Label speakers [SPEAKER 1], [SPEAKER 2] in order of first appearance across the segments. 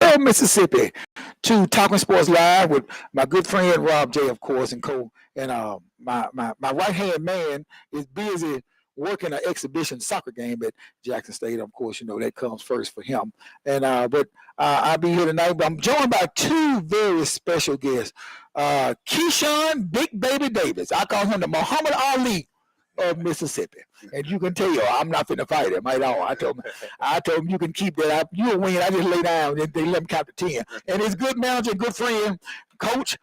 [SPEAKER 1] Pearl, Mississippi, to Talking Sports Live with my good friend Rob J, of course, and my right hand man is busy working an exhibition soccer game at Jackson State. Of course, that comes first for him. And but I'll be here tonight. But I'm joined by two very special guests. Keyshawn Big Baby Davis. I call him the Muhammad Ali of Mississippi. And you can tell I'm not finna fight him at all. I told him you can keep that. You'll win. I just lay down and they let him count to 10. And his good manager, good friend, Coach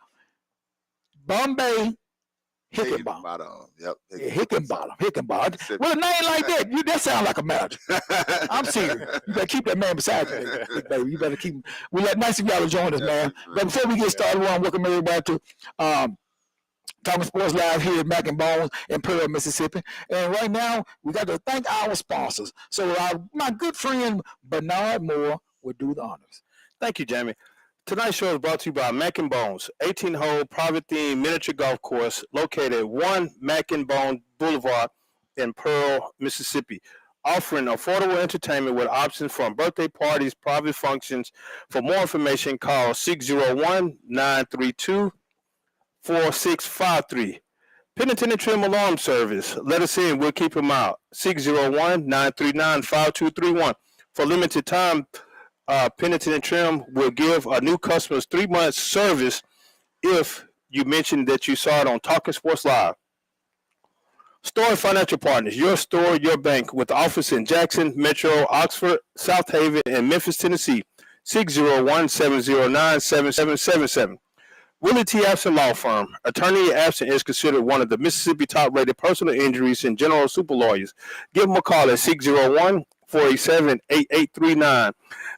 [SPEAKER 1] Bombay Hickenbottom.
[SPEAKER 2] Yep.
[SPEAKER 1] Hickenbottom. With a name like that, that sounds like a manager. I'm serious. You better keep that man beside you, Big Baby. You better keep him. Nice of y'all to join us, man. But before we get started, I want to welcome everybody to Talking Sports Live here at Mac and Bones in Pearl, Mississippi. And right now, we got to thank our sponsors. So my good friend Bernard Moore will do the honors.
[SPEAKER 3] Thank you, Jamie. Tonight's show is brought to you by Mac and Bones, 18-hole private-themed miniature golf course located at 1 Mac and Bone Boulevard in Pearl, Mississippi, offering affordable entertainment with options from birthday parties, private functions. For more information, call 601-932-4653. Pennington and Trim Alarm Service. Let us in. We'll keep them out. 601-939-5231. For limited time, Pennington and Trim will give new customers 3 months service if you mention that you saw it on Talking Sports Live. Store Financial Partners, your store, your bank, with office in Jackson, Metro, Oxford, South Haven, and Memphis, Tennessee. 601-709-7777. Willie T. Absent Law Firm. Attorney Absent is considered one of the Mississippi top-rated personal injuries and general super lawyers. Give them a call at 601-487-8839.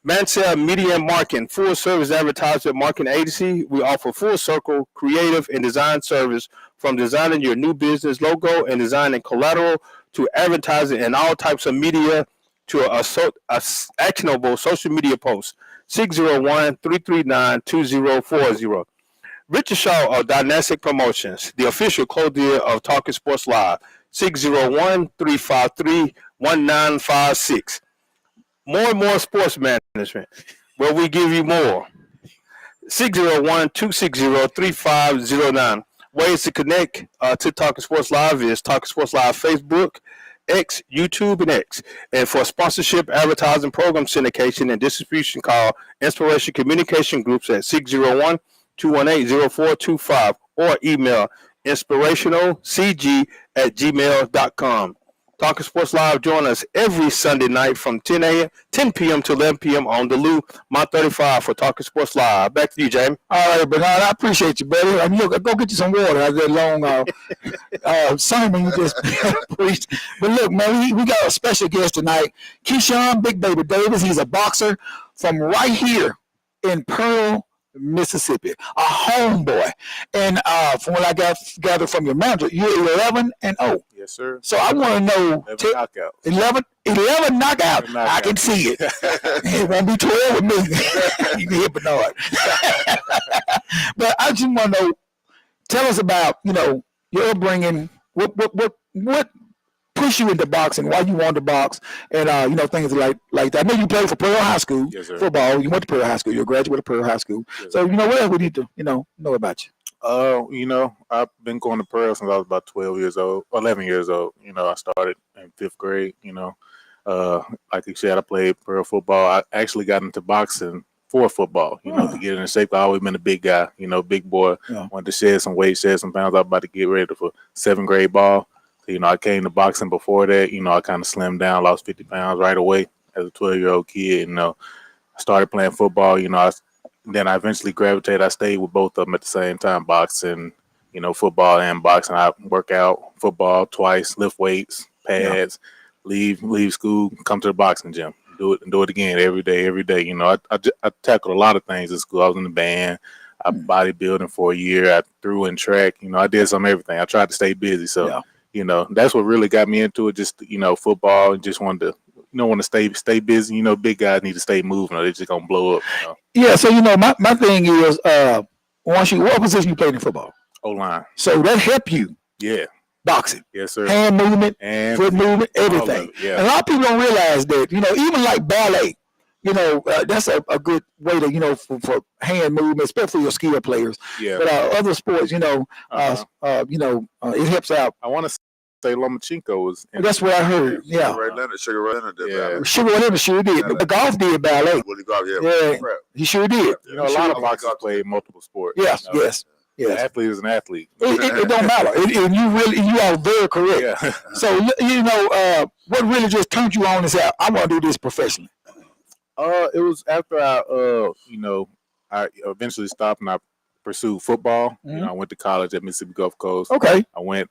[SPEAKER 3] Mansell Media and Marketing, full-service advertisement marketing agency. We offer full-circle creative and design service, from designing your new business logo and designing collateral to advertising and all types of media to a actionable social media posts. 601-339-2040. Richard Shaw of Dynastic Promotions, the official clothier of Talking Sports Live, 601-353-1956. More and More Sports Management, where we give you more. 601-260-3509. Ways to connect to Talking Sports Live is Talking Sports Live Facebook, X, YouTube, and X. And for sponsorship, advertising, program syndication, and distribution, call Inspiration Communication Groups at 601-218-0425 or email inspirationalcg@gmail.com. Talking Sports Live, join us every Sunday night from 10 p.m. to 11 p.m. on the Lou Mount 35 for Talking Sports Live. Back to you, Jamie.
[SPEAKER 1] All right, Bernard, I appreciate you, buddy. Go get you some water after that long sermon you just preached. But look, man, we got a special guest tonight, Keyshawn Big Baby Davis. He's a boxer from right here in Pearl, Mississippi, a homeboy. And from what I gathered from your manager, you're 11-0.
[SPEAKER 2] Yes, sir.
[SPEAKER 1] So I want to know
[SPEAKER 2] 11
[SPEAKER 1] knockout. I can see it. It won't be 12 with me. You can hit Bernard. But I just want to know, tell us about, your upbringing. What pushed you into boxing? Why you wanted to box? And things like that. I know you played for Pearl High School.
[SPEAKER 2] Yes, sir.
[SPEAKER 1] Football. You went to Pearl High School. You're a graduate of Pearl High School.
[SPEAKER 2] Yes,
[SPEAKER 1] so what else we need to know about you?
[SPEAKER 2] I've been going to Pearl since I was about 11 years old. I started in 5th grade. Like you said, I played Pearl football. I actually got into boxing for football, to get in shape. I always been a big guy, big boy. Yeah. Wanted to shed some weight, shed some pounds. I was about to get ready for 7th grade ball. So, I came to boxing before that. I kind of slimmed down, lost 50 pounds right away as a 12-year-old kid. I started playing football. Then I eventually gravitated. I stayed with both of them at the same time, boxing, football and boxing. I work out football twice, lift weights, pads, leave school, come to the boxing gym, do it again every day. I tackled a lot of things in school. I was in the band. I bodybuilding for a year. I threw in track. I did some everything. I tried to stay busy. So, that's what really got me into it. Just, football, and just wanted to. Want to stay busy. Big guys need to stay moving or they're just going to blow up.
[SPEAKER 1] Yeah, so, my thing is, what position you played in football?
[SPEAKER 2] O-line.
[SPEAKER 1] So that helped you.
[SPEAKER 2] Yeah.
[SPEAKER 1] Boxing.
[SPEAKER 2] Yes, sir.
[SPEAKER 1] Hand movement, foot movement, everything.
[SPEAKER 2] Yeah.
[SPEAKER 1] And a lot of people don't realize that, even like ballet, that's a good way to, for hand movement, especially your skill players.
[SPEAKER 2] Yeah.
[SPEAKER 1] But other sports, it helps out.
[SPEAKER 2] I want to say Lomachenko was.
[SPEAKER 1] That's what I heard. Yeah.
[SPEAKER 4] Sugar Ray Leonard did ballet.
[SPEAKER 1] Sugar Leonard sure did.
[SPEAKER 4] Ballet.
[SPEAKER 1] The golf did ballet.
[SPEAKER 4] Willie Golf,
[SPEAKER 1] Yeah.
[SPEAKER 4] Prep.
[SPEAKER 1] He sure did.
[SPEAKER 2] You know, a lot of boxers play multiple sports.
[SPEAKER 1] Yes,
[SPEAKER 2] you know?
[SPEAKER 1] yes.
[SPEAKER 2] An
[SPEAKER 1] Yes.
[SPEAKER 2] athlete is an athlete.
[SPEAKER 1] It don't matter. And you are very correct.
[SPEAKER 2] Yeah.
[SPEAKER 1] So, what really just turned you on is that I want to do this professionally.
[SPEAKER 2] It was after I eventually stopped and I pursued football. You know, I went to college at Mississippi Gulf Coast.
[SPEAKER 1] Okay.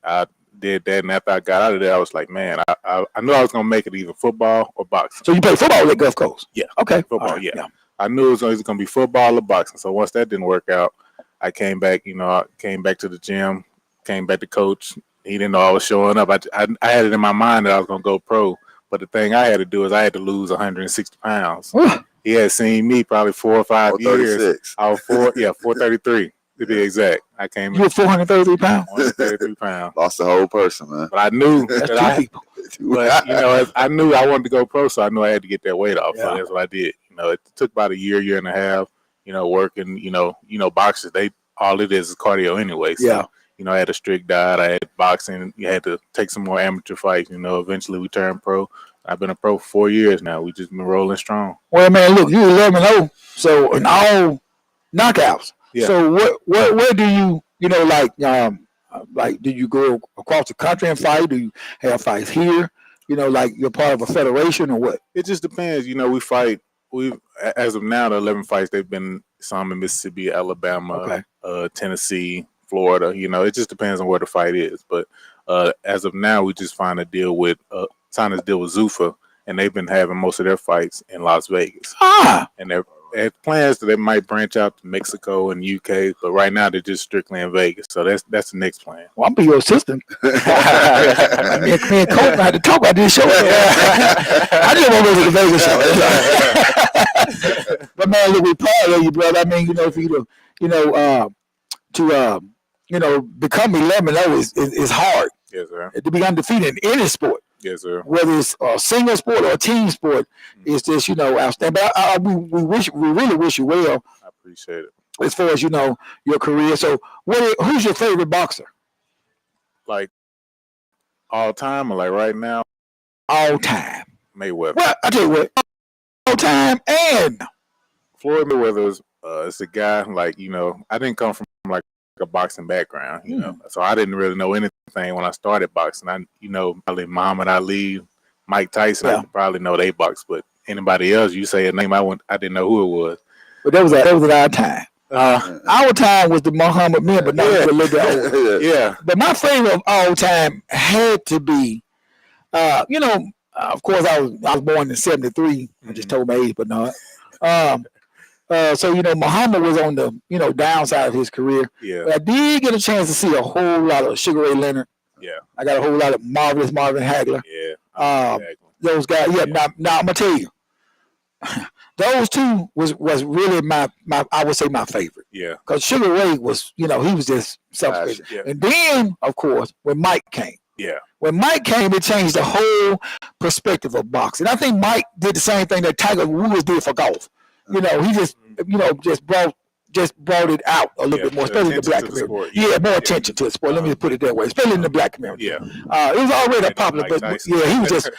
[SPEAKER 2] I did that, and after I got out of there, I was like, man, I knew I was gonna make it either football or boxing.
[SPEAKER 1] So you play football at Gulf Coast?
[SPEAKER 2] Yeah.
[SPEAKER 1] Okay.
[SPEAKER 2] Football,
[SPEAKER 1] All right.
[SPEAKER 2] yeah. I knew it was either gonna be football or boxing. So once that didn't work out, I came back. I came back to the gym, came back to coach. He didn't know I was showing up. I had it in my mind that I was gonna go pro, but the thing I had to do is I had to lose 160 pounds. He had seen me probably 4 or 5 years. I was 433 to be exact. I came
[SPEAKER 1] You were 433 pounds?
[SPEAKER 2] 133 pounds.
[SPEAKER 4] Lost the whole person, man.
[SPEAKER 2] But I knew
[SPEAKER 1] That's
[SPEAKER 2] that
[SPEAKER 1] two people.
[SPEAKER 2] But I knew I wanted to go pro, so I knew I had to get that weight off.
[SPEAKER 1] Yeah.
[SPEAKER 2] So that's what I did. It took about a year and a half. Working. Boxers, all it is cardio anyway. So,
[SPEAKER 1] Yeah.
[SPEAKER 2] I had a strict diet. I had boxing. You had to take some more amateur fights. Eventually we turned pro. I've been a pro for 4 years now. We just been rolling strong.
[SPEAKER 1] Well, man, look, you 11-0. So in all knockouts.
[SPEAKER 2] Yeah.
[SPEAKER 1] So where do you, do you go across the country and fight? Do you have fights here? Like you're part of a federation or what?
[SPEAKER 2] It just depends. We fight. As of now, the 11 fights, they've been some in Mississippi, Alabama, Tennessee, Florida. It just depends on where the fight is. But as of now, we just signed a deal with Zuffa, and they've been having most of their fights in Las Vegas. And they have plans that they might branch out to Mexico and UK, but right now they're just strictly in Vegas. So that's the next plan.
[SPEAKER 1] Well, I'll be your assistant. Me and Coach had to talk about this show. I just want to go to the Vegas show. But man, look, we're proud of you, brother. I mean, for you to become 11-0 is hard.
[SPEAKER 2] Yes, sir.
[SPEAKER 1] To be undefeated in any sport.
[SPEAKER 2] Yes, sir.
[SPEAKER 1] Whether it's a single sport or a team sport, it's just outstanding. But we really wish you well.
[SPEAKER 2] I appreciate it.
[SPEAKER 1] As far as your career. So, who's your favorite boxer?
[SPEAKER 2] Like all time, or like right now?
[SPEAKER 1] All time.
[SPEAKER 2] Mayweather.
[SPEAKER 1] Well, I tell you what, all time and
[SPEAKER 2] Floyd Mayweather is a guy I didn't come from like a boxing background, so I didn't really know anything when I started boxing. Probably Muhammad Ali, Mike Tyson, I probably know they box, but anybody else, you say a name, I didn't know who it was.
[SPEAKER 1] But that was at our time. Our time was the Muhammad men, but now we're a little bit older.
[SPEAKER 2] Yeah.
[SPEAKER 1] But my favorite of all time had to be, of course, I was born in '73. I just told my age, but not. So Muhammad was on the downside of his career.
[SPEAKER 2] Yeah.
[SPEAKER 1] But I did get a chance to see a whole lot of Sugar Ray Leonard.
[SPEAKER 2] Yeah.
[SPEAKER 1] I got a whole lot of marvelous Marvin Hagler.
[SPEAKER 2] Yeah. Exactly.
[SPEAKER 1] Those guys. Yeah. Now I'm gonna tell you, those two was really my I would say my favorite.
[SPEAKER 2] Yeah.
[SPEAKER 1] Because Sugar Ray was he was just something.
[SPEAKER 2] Yeah.
[SPEAKER 1] And then of course when Mike came.
[SPEAKER 2] Yeah.
[SPEAKER 1] When Mike came, it changed the whole perspective of boxing. I think Mike did the same thing that Tiger Woods did for golf. He just just brought it out a little bit more, especially in the black community. Yeah, more attention to the sport. Let me put it that way, especially in the black community.
[SPEAKER 2] Yeah.
[SPEAKER 1] It was already popular, but yeah, he was just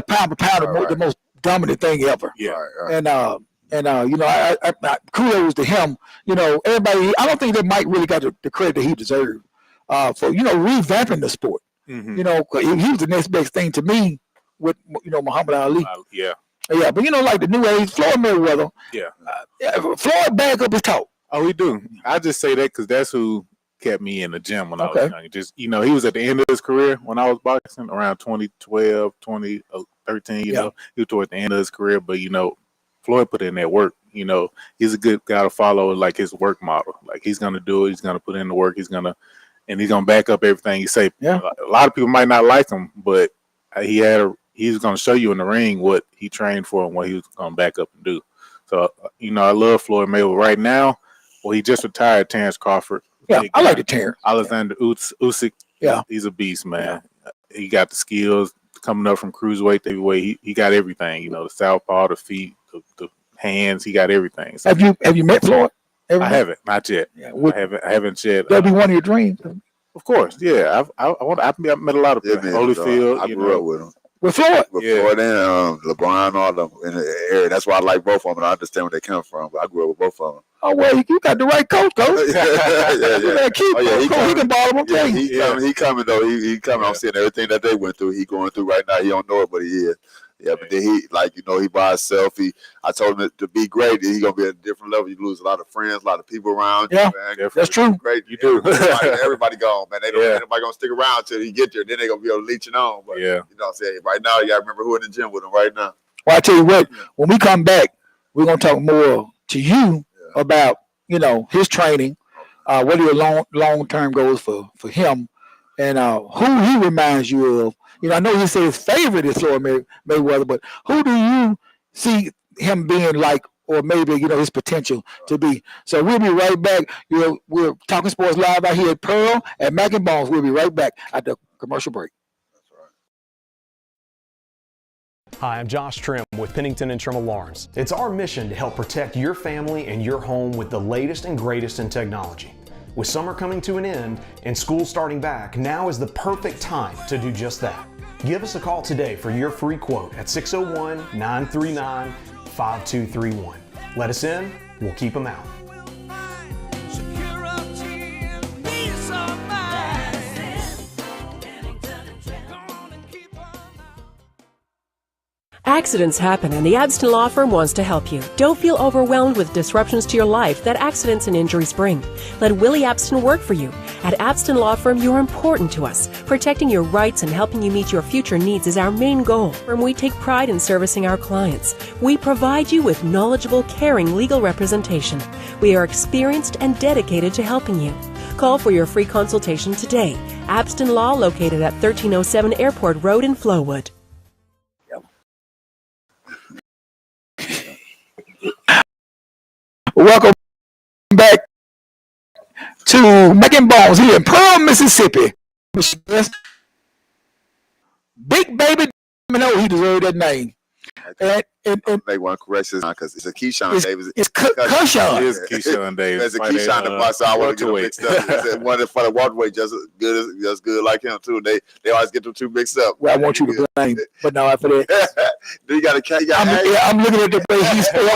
[SPEAKER 1] pound for pound the most dominant thing ever.
[SPEAKER 2] Yeah.
[SPEAKER 1] And I kudos to him. Everybody. I don't think that Mike really got the credit that he deserved for revamping the sport.
[SPEAKER 2] Mm-hmm.
[SPEAKER 1] He was the next best thing to me with Muhammad Ali.
[SPEAKER 2] Yeah.
[SPEAKER 1] Yeah, but like the new age, Floyd Mayweather.
[SPEAKER 2] Yeah.
[SPEAKER 1] Floyd back up his talk.
[SPEAKER 2] Oh, we do. I just say that because that's who kept me in the gym when I was young. Just he was at the end of his career when I was boxing around 2012, 2013. He was toward the end of his career, but Floyd put in that work. He's a good guy to follow, like his work model. Like he's gonna do it. He's gonna put in the work. He's gonna back up everything he say.
[SPEAKER 1] Yeah.
[SPEAKER 2] A lot of people might not like him, but he's going to show you in the ring what he trained for and what he was going to back up and do. So, I love Floyd Mayweather right now. Well, he just retired Terrence Crawford.
[SPEAKER 1] Yeah, I like the Terrence.
[SPEAKER 2] Alexander Usyk.
[SPEAKER 1] Yeah.
[SPEAKER 2] He's a beast, man. He got the skills, coming up from cruiserweight to heavyweight. He got everything. You know, the southpaw, the feet, the hands. He got everything. So
[SPEAKER 1] Have you met Floyd?
[SPEAKER 2] I haven't, not yet.
[SPEAKER 1] Yeah,
[SPEAKER 2] I haven't yet.
[SPEAKER 1] that'd be one of your dreams.
[SPEAKER 2] Of course, yeah. I've met a lot of
[SPEAKER 4] Yeah,
[SPEAKER 2] people.
[SPEAKER 4] man,
[SPEAKER 2] Holyfield,
[SPEAKER 4] I
[SPEAKER 2] you
[SPEAKER 4] grew
[SPEAKER 2] know.
[SPEAKER 4] up with him.
[SPEAKER 1] With Floyd?
[SPEAKER 4] With
[SPEAKER 2] Yeah.
[SPEAKER 4] Floyd and LeBron, all of them in the area. That's why I like both of them. And I understand where they come from. But I grew up with both of them.
[SPEAKER 1] Oh, well, you got the right coach, coach.
[SPEAKER 4] yeah.
[SPEAKER 1] Keep
[SPEAKER 4] Oh, yeah,
[SPEAKER 1] he can ball him.
[SPEAKER 4] Yeah,
[SPEAKER 1] Yeah,
[SPEAKER 4] he coming though. He coming.
[SPEAKER 2] Yeah.
[SPEAKER 4] I'm seeing everything that they went through. He going through right now. He don't know it, but he is. Yeah, but then he by himself. I told him to be great. He gonna be at a different level. You lose a lot of friends, a lot of people around you.
[SPEAKER 1] Yeah,
[SPEAKER 4] Man.
[SPEAKER 1] that's true.
[SPEAKER 4] Great,
[SPEAKER 2] You do.
[SPEAKER 4] Everybody gone, man. They don't.
[SPEAKER 2] Yeah.
[SPEAKER 4] Nobody gonna stick around till he get there. Then they gonna be able to leech it on. But
[SPEAKER 2] Yeah.
[SPEAKER 4] you know what I'm saying. Right now, you gotta remember who in the gym with him right now.
[SPEAKER 1] Well, I tell you what, when we come back, we're gonna talk more to you about his training, what are your long term goals for him, and who he reminds you of. I know he said his favorite is Floyd Mayweather, but who do you see him being like, or maybe his potential to be? So we'll be right back. We're talking sports live out here at Pearl at Mac and Bones. We'll be right back at the commercial break.
[SPEAKER 5] Hi, I'm Josh Trim with Pennington and Trim Alarms. It's our mission to help protect your family and your home with the latest and greatest in technology. With summer coming to an end and school starting back, now is the perfect time to do just that. Give us a call today for your free quote at 601-939-5231. Let us in, we'll keep them out.
[SPEAKER 6] Accidents happen and the Abston Law Firm wants to help you. Don't feel overwhelmed with disruptions to your life that accidents and injuries bring. Let Willie Abston work for you. At Abston Law Firm, you're important to us. Protecting your rights and helping you meet your future needs is our main goal. And we take pride in servicing our clients. We provide you with knowledgeable, caring legal representation. We are experienced and dedicated to helping you. Call for your free consultation today. Abston Law, located at 1307 Airport Road in Flowood.
[SPEAKER 1] Welcome back to Mac and Bones here in Pearl, Mississippi. Big Baby, he deserved that name. And
[SPEAKER 4] Make one correction because it's a Keyshawn Davis.
[SPEAKER 1] It's Keyshawn.
[SPEAKER 2] It is Keyshawn Davis.
[SPEAKER 4] It's a Keyshawn the boss. So I want to get them mixed up. It's one for the welterweight, just good like him too. They always get them two mixed up.
[SPEAKER 1] Well, I want you to blame, but no, after that,
[SPEAKER 4] Do you got a cat?
[SPEAKER 1] I'm looking at the way he's spelled.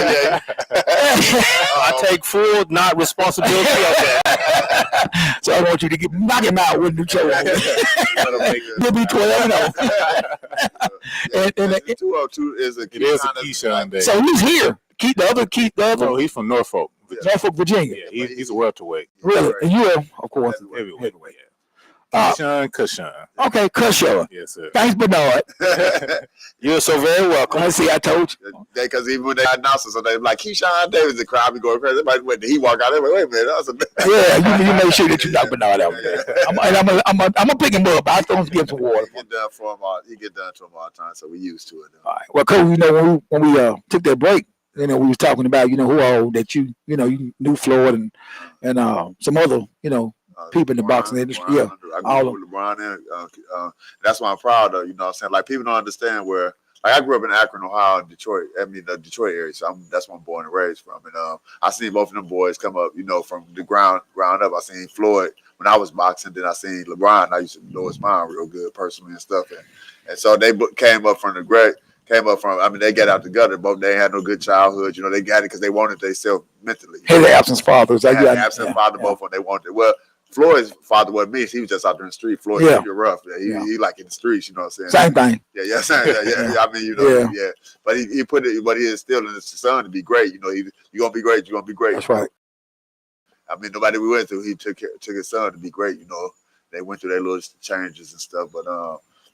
[SPEAKER 3] I take full not responsibility of that.
[SPEAKER 1] So I want you to knock him out with a new choke. He'll be 12-0. And
[SPEAKER 4] 202 is a
[SPEAKER 2] It is a Keyshawn Davis.
[SPEAKER 1] so he's here. Keith the other.
[SPEAKER 2] No, he's from Norfolk, Virginia.
[SPEAKER 1] Norfolk, Virginia.
[SPEAKER 2] Yeah, he's a welterweight.
[SPEAKER 1] Really? And you are, of course,
[SPEAKER 2] Heavyweight.
[SPEAKER 1] Uh,
[SPEAKER 2] Keyshawn.
[SPEAKER 1] okay, Keyshawn.
[SPEAKER 2] Yes, sir.
[SPEAKER 1] Thanks, Bernard.
[SPEAKER 3] You're so very welcome.
[SPEAKER 1] I see. I told you.
[SPEAKER 4] Because even when they announced it, so they like Keyshawn Davis, the crowd be going crazy. Everybody, when he walk out, they like, wait a minute, that was a
[SPEAKER 1] Yeah, you make sure that you knock Bernard out. I'm gonna pick him up. I throw him give him some water.
[SPEAKER 4] He get done for him all. He get done to him all the time, so we used to it.
[SPEAKER 1] All right. Well, Coach, when we took that break, we was talking about who all that you knew Floyd and some other people in the boxing industry. Yeah,
[SPEAKER 4] I grew up with LeBron, and that's why I'm proud of. You know what I'm saying? Like people don't understand where. Like I grew up in Akron, Ohio, and Detroit. I mean, the Detroit area. So that's where I'm born and raised from. And I seen both of them boys come up, from the ground up. I seen Floyd when I was boxing. Then I seen LeBron. I used to know his mind real good personally and stuff. And so they came up from the great. They got out together. Both they had no good childhood. They got it because they wanted themselves mentally.
[SPEAKER 1] Had the absent fathers.
[SPEAKER 4] They had the absent father. Both of them, they wanted it. Well, Floyd's father wasn't me. He was just out there in the street. Floyd, you're rough. Yeah, he like in the streets. You know what I'm saying?
[SPEAKER 1] Same thing.
[SPEAKER 4] Yeah. I mean, yeah. But he put it. But he instilled in his son to be great. You're gonna be great. You're gonna be great.
[SPEAKER 1] That's right.
[SPEAKER 4] I mean, nobody we went through, he took his son to be great. They went through their little changes and stuff. But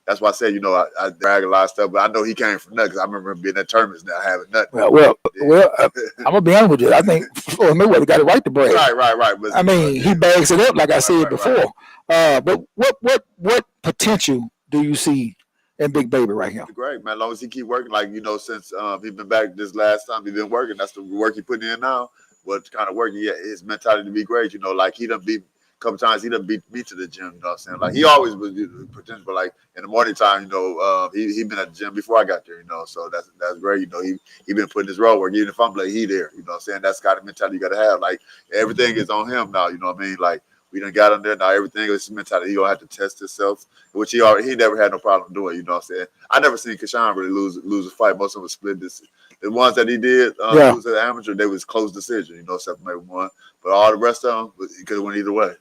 [SPEAKER 4] that's why I said, I drag a lot of stuff. But I know he came from nothing. 'Cause I remember him being at tournaments now having nothing.
[SPEAKER 1] Well, I'm gonna be honest with you. I think Floyd Mayweather got it right to brag.
[SPEAKER 4] Right. But,
[SPEAKER 1] I mean, he bags it up like I said before. But what potential do you see in Big Baby right here?
[SPEAKER 4] Great, man. As long as he keep working, since he been back this last time, he been working. That's the work he putting in now. What kind of work? Yeah, his mentality to be great. Like he done be couple times he done beat me to the gym. You know what I'm saying? Like he always was potential, but like in the morning time, you know, he been at the gym before I got there. You know, so that's great. You know, he been putting his road work. Even if I'm like he there, you know what I'm saying? That's the kind of mentality you got to have. Like everything is on him now. You know what I mean? Like we done got him there now. Everything is mentality. He don't have to test himself, which he never had no problem doing. You know what I'm saying? I never seen Kashawn really lose a fight. Most of them split this. The ones that he did lose at the amateur, they was close decision. You know, except for maybe one. But all the rest of them, he could have went either way.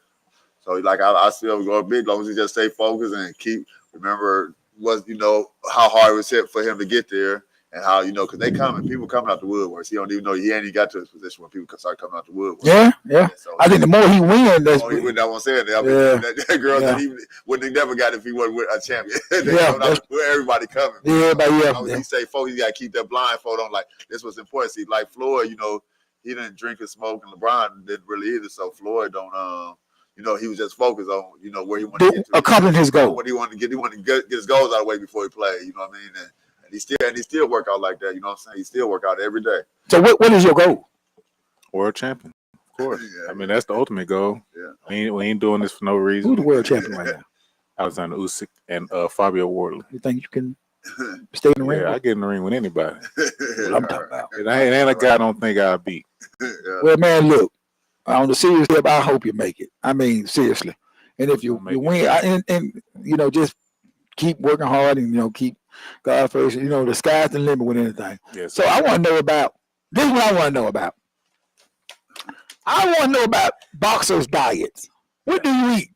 [SPEAKER 4] So like I still go big, as long as he just stay focused and remember how hard it was hit for him to get there. And how, because people coming out the woodworks. He don't even know he ain't even got to his position when people start coming out the woodworks.
[SPEAKER 1] Yeah.
[SPEAKER 4] So,
[SPEAKER 1] I think the more he wins,
[SPEAKER 4] that's what he win. That one said. That girl that he wouldn't have never got if he wasn't a champion. Everybody coming.
[SPEAKER 1] Yeah, but
[SPEAKER 4] He say, "Folks, you got to keep that blindfold on." Like this was important. See, like Floyd, he didn't drink and smoke, and LeBron didn't really either. So Floyd don't. He was just focused on where he wanted to get to.
[SPEAKER 1] Accomplish his goal.
[SPEAKER 4] What he wanted to get. He wanted to get his goals out of the way before he played. You know what I mean? And he still work out like that. You know what I'm saying? He still work out every day.
[SPEAKER 1] So what is your goal?
[SPEAKER 2] World champion, of course. I mean, that's the ultimate goal.
[SPEAKER 4] Yeah.
[SPEAKER 2] We ain't doing this for no reason.
[SPEAKER 1] Who's the world champion right now?
[SPEAKER 2] Alexander Usyk and Fabio Wardley.
[SPEAKER 1] You think you can stay in the ring?
[SPEAKER 2] Yeah, I get in the ring with anybody.
[SPEAKER 1] What I'm talking about.
[SPEAKER 2] And I ain't a guy I don't think I'll beat.
[SPEAKER 1] Well, man, look, on the serious tip, I hope you make it. I mean, seriously. And if you win, and just keep working hard and, keep God first. The sky's the limit with anything.
[SPEAKER 2] Yes.
[SPEAKER 1] So I want to know about, this is what I want to know about. I want to know about boxers' diets. What do you eat?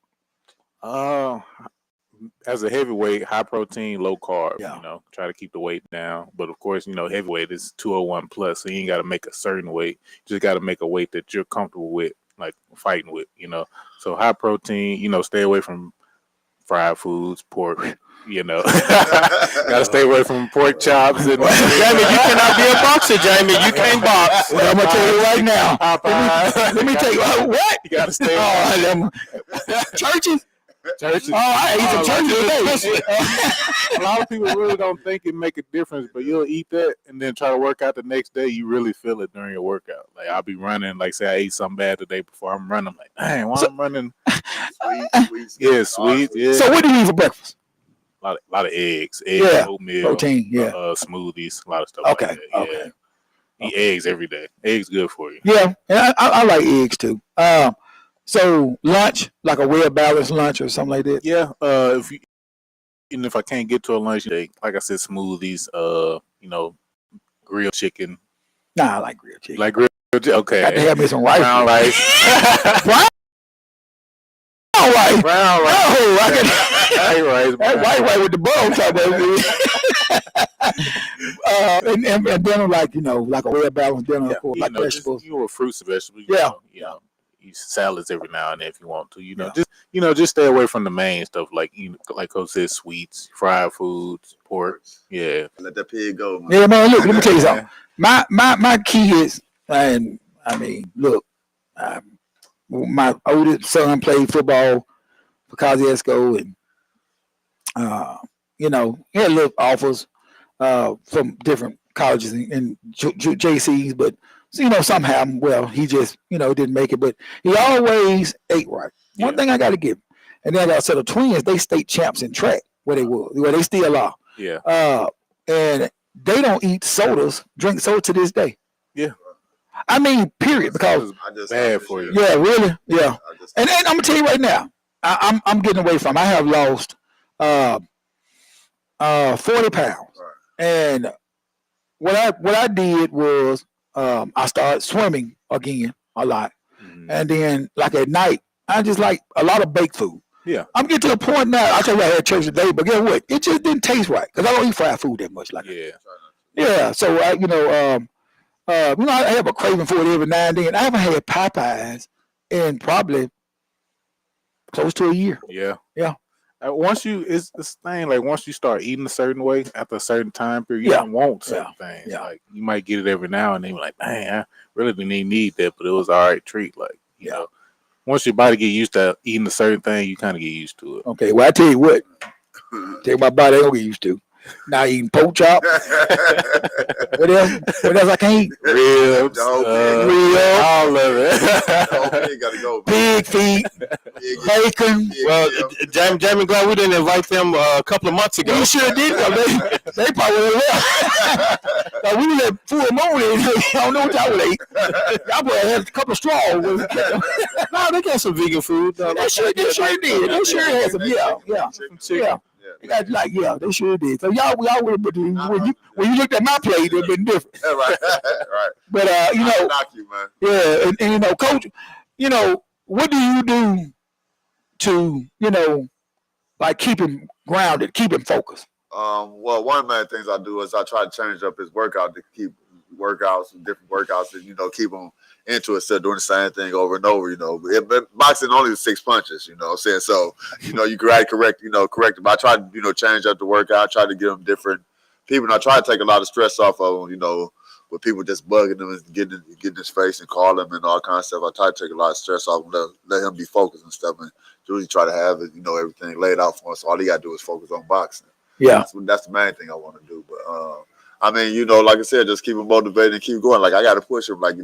[SPEAKER 2] As a heavyweight, high protein, low carb,
[SPEAKER 1] Yeah.
[SPEAKER 2] Try to keep the weight down. But of course, heavyweight is 201 plus, so you ain't got to make a certain weight. You just got to make a weight that you're comfortable with, like fighting with, So high protein, stay away from fried foods, pork, Got to stay away from pork chops. And
[SPEAKER 3] Jamie, you cannot be a boxer, Jamie. You can't box.
[SPEAKER 1] Well, I'm going to tell you right now. Let me tell you, what?
[SPEAKER 2] You got to stay away.
[SPEAKER 1] Churches?
[SPEAKER 2] Churches.
[SPEAKER 1] Oh, I ate some churches today.
[SPEAKER 2] A lot of people really don't think it make a difference, but you'll eat that and then try to work out the next day. You really feel it during your workout. Like I'll be running, like say I ate something bad the day before I'm running. I'm like, dang, why I'm running? Sweet. Yeah.
[SPEAKER 1] So what do you eat for breakfast?
[SPEAKER 2] A lot of eggs, oatmeal,
[SPEAKER 1] protein,
[SPEAKER 2] smoothies, a lot of stuff.
[SPEAKER 1] Okay.
[SPEAKER 2] Like that.
[SPEAKER 1] Okay.
[SPEAKER 2] Eat eggs every day. Eggs good for you.
[SPEAKER 1] Yeah, and I like eggs too. So lunch, like a well-balanced lunch or something like that?
[SPEAKER 2] Yeah, if I can't get to a lunch, like I said, smoothies, grilled chicken.
[SPEAKER 1] Nah, I like grilled chicken.
[SPEAKER 2] Like grilled chicken, okay.
[SPEAKER 1] Got to have me some rice.
[SPEAKER 2] Brown rice.
[SPEAKER 1] Brown rice?
[SPEAKER 2] Brown rice.
[SPEAKER 1] Oh, I can...
[SPEAKER 2] White rice.
[SPEAKER 1] That white rice with the bone top of it. And dinner, like a well-balanced dinner, of course, like vegetables.
[SPEAKER 2] Fruits and vegetables.
[SPEAKER 1] Yeah.
[SPEAKER 2] Eat salads every now and then if you want to. Just stay away from the main stuff like Coach said, sweets, fried foods, pork. Yeah.
[SPEAKER 4] Let that pig go, man.
[SPEAKER 1] Yeah, man. Look, let me tell you something. My kids, and I mean, look, my oldest son played football for Kosciuszko, and he had little offers from different colleges and JCs, but. Somehow, he just, didn't make it, but he always ate right. One thing I got to give him. And then I got a set of twins, they state champs in track where they still are.
[SPEAKER 2] Yeah.
[SPEAKER 1] And they don't drink soda to this day.
[SPEAKER 2] Yeah.
[SPEAKER 1] I mean, period, because
[SPEAKER 2] bad for you.
[SPEAKER 1] Yeah, really? Yeah. And I'm going to tell you right now, I'm getting away from, I have lost 40 pounds. And what I did was, I started swimming again a lot. Mm-hmm. And then, like at night, I just like a lot of baked food.
[SPEAKER 2] Yeah. I'm
[SPEAKER 1] getting to the point now, I told you I had church today, but guess what? It just didn't taste right because I don't eat fried food that much. Yeah. So, I have a craving for it every now and then. I haven't had Popeyes in probably close to a year.
[SPEAKER 2] Yeah.
[SPEAKER 1] Yeah.
[SPEAKER 2] Once you start eating a certain way after a certain time period, you don't want certain things.
[SPEAKER 1] Yeah.
[SPEAKER 2] Like you might get it every now and then, you're like, man, I really didn't need that, but it was all right treat. Like, once your body get used to eating a certain thing, you kind of get used to it.
[SPEAKER 1] Okay, well, I tell you what, my body ain't gonna get used to. Now eating pork chop. What else? What else I can't eat?
[SPEAKER 3] Ribs,
[SPEAKER 4] The whole pig.
[SPEAKER 1] Ribs,
[SPEAKER 3] all of
[SPEAKER 4] The whole
[SPEAKER 3] it.
[SPEAKER 4] pig gotta go. Man.
[SPEAKER 1] pig feet,
[SPEAKER 4] Pig,
[SPEAKER 1] bacon.
[SPEAKER 4] pig,
[SPEAKER 3] Well,
[SPEAKER 4] yeah.
[SPEAKER 3] Jamie Glad we didn't invite them a couple of months ago.
[SPEAKER 1] You sure did. They probably would have left. We was at Full Moon. I don't know what y'all would eat. Y'all would have had a couple of straws.
[SPEAKER 3] No, they got some vegan food.
[SPEAKER 1] They sure did. They sure had some. Yeah. They got they sure did. So y'all would have been when you looked at my plate, it'd been different.
[SPEAKER 4] Right, right.
[SPEAKER 1] But
[SPEAKER 4] I knock you, man.
[SPEAKER 1] yeah, and coach, what do you do to like keep him grounded, keep him focused?
[SPEAKER 4] Well, one of the main things I do is I try to change up his workout to keep workouts and different workouts and keep him into it instead of doing the same thing over and over. But boxing only is 6 punches. What I'm saying? So you can correct it. But I try to change up the workout. I try to give them different people. And I try to take a lot of stress off of them. With people just bugging him and getting in his face and calling him and all kinds of stuff. I try to take a lot of stress off him, let him be focused and stuff, and really try to have it, everything laid out for him. So all he got to do is focus on boxing.
[SPEAKER 1] Yeah,
[SPEAKER 4] that's the main thing I want to do. But like I said, just keep him motivated and keep going. Like I got to push him. Like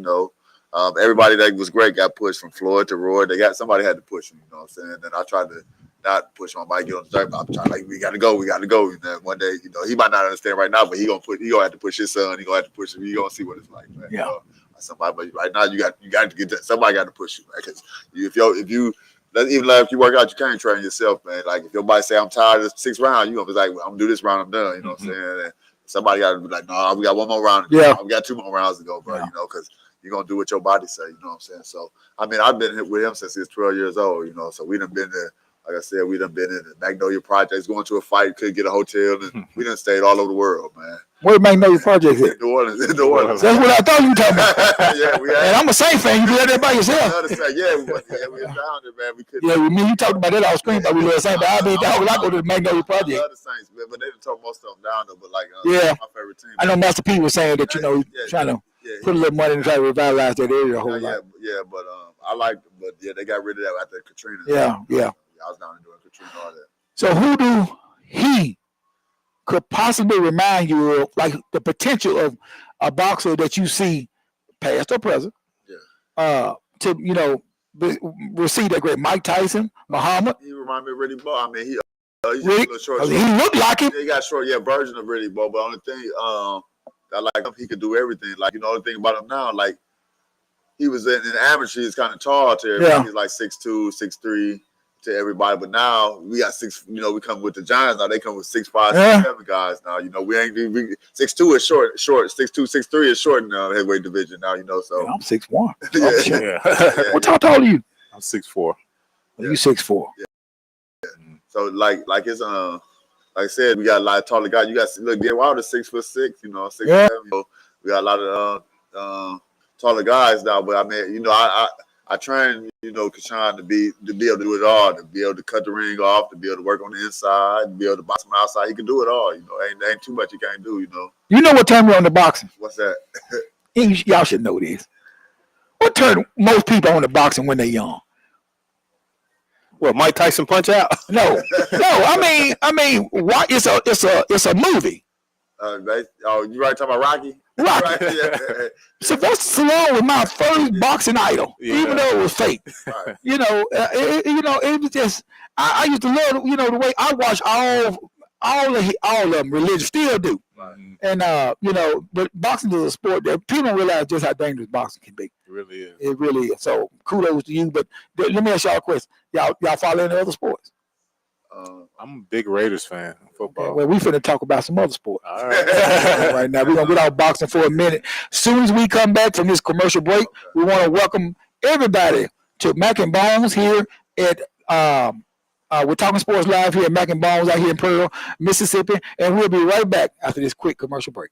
[SPEAKER 4] everybody that was great got pushed from Floyd to Roy. Somebody had to push him. You know what I'm saying? And I tried to not push him. I might get on the dirt, but I'm trying we got to go. And one day, he might not understand right now, but he gonna have to push his son. He gonna have to push him. He gonna see what it's like, man.
[SPEAKER 1] Yeah.
[SPEAKER 4] Somebody, but right now you got to get that. Somebody got to push you, man. Because if you if you work out, you can't train yourself, man. Like if your body say I'm tired of the 6th round, you gonna be like, I'm gonna do this round, I'm done. You know what I'm saying? And somebody got to be like, no, we got one more round.
[SPEAKER 1] Yeah.
[SPEAKER 4] We got 2 more rounds to go, bro.
[SPEAKER 1] Yeah.
[SPEAKER 4] Because you're gonna do what your body say. You know what I'm saying? So I've been with him since he was 12 years old. So we done been there. Like I said, we done been in the Magnolia Projects, going to a fight, couldn't get a hotel, and we done stayed all over the world, man.
[SPEAKER 1] Where Magnolia Projects at?
[SPEAKER 4] New Orleans. That's
[SPEAKER 1] That's what I thought you were talking about.
[SPEAKER 4] Yeah, we
[SPEAKER 1] And
[SPEAKER 4] had.
[SPEAKER 1] I'm a Saint fan. You do that by yourself.
[SPEAKER 4] Yeah, we was down there, man. We couldn't.
[SPEAKER 1] Yeah, me, you talked about that. I was screaming about we love Saint, but I be down when I go to the Magnolia
[SPEAKER 4] I
[SPEAKER 1] Project.
[SPEAKER 4] love the Saints, man, but they done took most of them down there. But
[SPEAKER 1] Yeah.
[SPEAKER 4] my favorite team.
[SPEAKER 1] I know Master P was saying that trying to
[SPEAKER 4] Yeah,
[SPEAKER 1] put a little money and try to revitalize that area a whole
[SPEAKER 4] yeah,
[SPEAKER 1] lot.
[SPEAKER 4] yeah, but I liked it, but yeah, they got rid of that after Katrina.
[SPEAKER 1] Yeah.
[SPEAKER 4] I was down there doing Katrina and all that.
[SPEAKER 1] So who do he could possibly remind you of, like the potential of a boxer that you see, past or present, to receive that great Mike Tyson, Muhammad?
[SPEAKER 4] He reminded me of Riddick Bowe. I mean, he's
[SPEAKER 1] Rick,
[SPEAKER 4] a little short.
[SPEAKER 1] he looked like him.
[SPEAKER 4] He got short, version of Riddick Bowe. But the only thing, I like him, he could do everything. Like, the only thing about him now, like, he was in amateur, he's kind of tall to everybody.
[SPEAKER 1] Yeah.
[SPEAKER 4] He's like 6'2", 6'3" to everybody. But now we got we come with the Giants now. They come with 6'5", 6'7" guys now. We ain't 6'2" is short. 6'2", 6'3" is short in the heavyweight division now. So
[SPEAKER 1] I'm 6'1".
[SPEAKER 2] Yeah.
[SPEAKER 1] What tall are you?
[SPEAKER 2] I'm 6'4".
[SPEAKER 1] You 6'4".
[SPEAKER 4] So like it's like I said, we got a lot of taller guys. You got Dead Wilder 6'6", 6'7". We got a lot of taller guys now. But I mean, I train, Kashan to be able to do it all, to be able to cut the ring off, to be able to work on the inside, to be able to box from outside. He can do it all. Ain't too much he can't do.
[SPEAKER 1] You know what turn me on the boxing?
[SPEAKER 4] What's that?
[SPEAKER 1] Y'all should know this. What turn most people on the boxing when they're young?
[SPEAKER 3] Well, Mike Tyson punch out?
[SPEAKER 1] No. I mean, why? It's a movie.
[SPEAKER 4] You right talking about Rocky?
[SPEAKER 1] Rocky.
[SPEAKER 4] Right, yeah.
[SPEAKER 1] Sylvester Stallone was my first boxing idol, even though it was fake.
[SPEAKER 4] Right.
[SPEAKER 1] It was just I used to love the way I watch all of them religious, still do.
[SPEAKER 4] Right.
[SPEAKER 1] And but boxing is a sport that people don't realize just how dangerous boxing can be.
[SPEAKER 2] It really is.
[SPEAKER 1] It really is. So kudos to you. But let me ask y'all a question. Y'all follow any other sports?
[SPEAKER 2] I'm a big Raiders fan. Football.
[SPEAKER 1] Okay, well, we finna talk about some other sports.
[SPEAKER 2] All right.
[SPEAKER 1] Right now, we're gonna get out boxing for a minute. Soon as we come back from this commercial break, we want to welcome everybody to Mac and Bones here at we're talking sports live here at Mac and Bones out here in Pearl, Mississippi, and we'll be right back after this quick commercial break.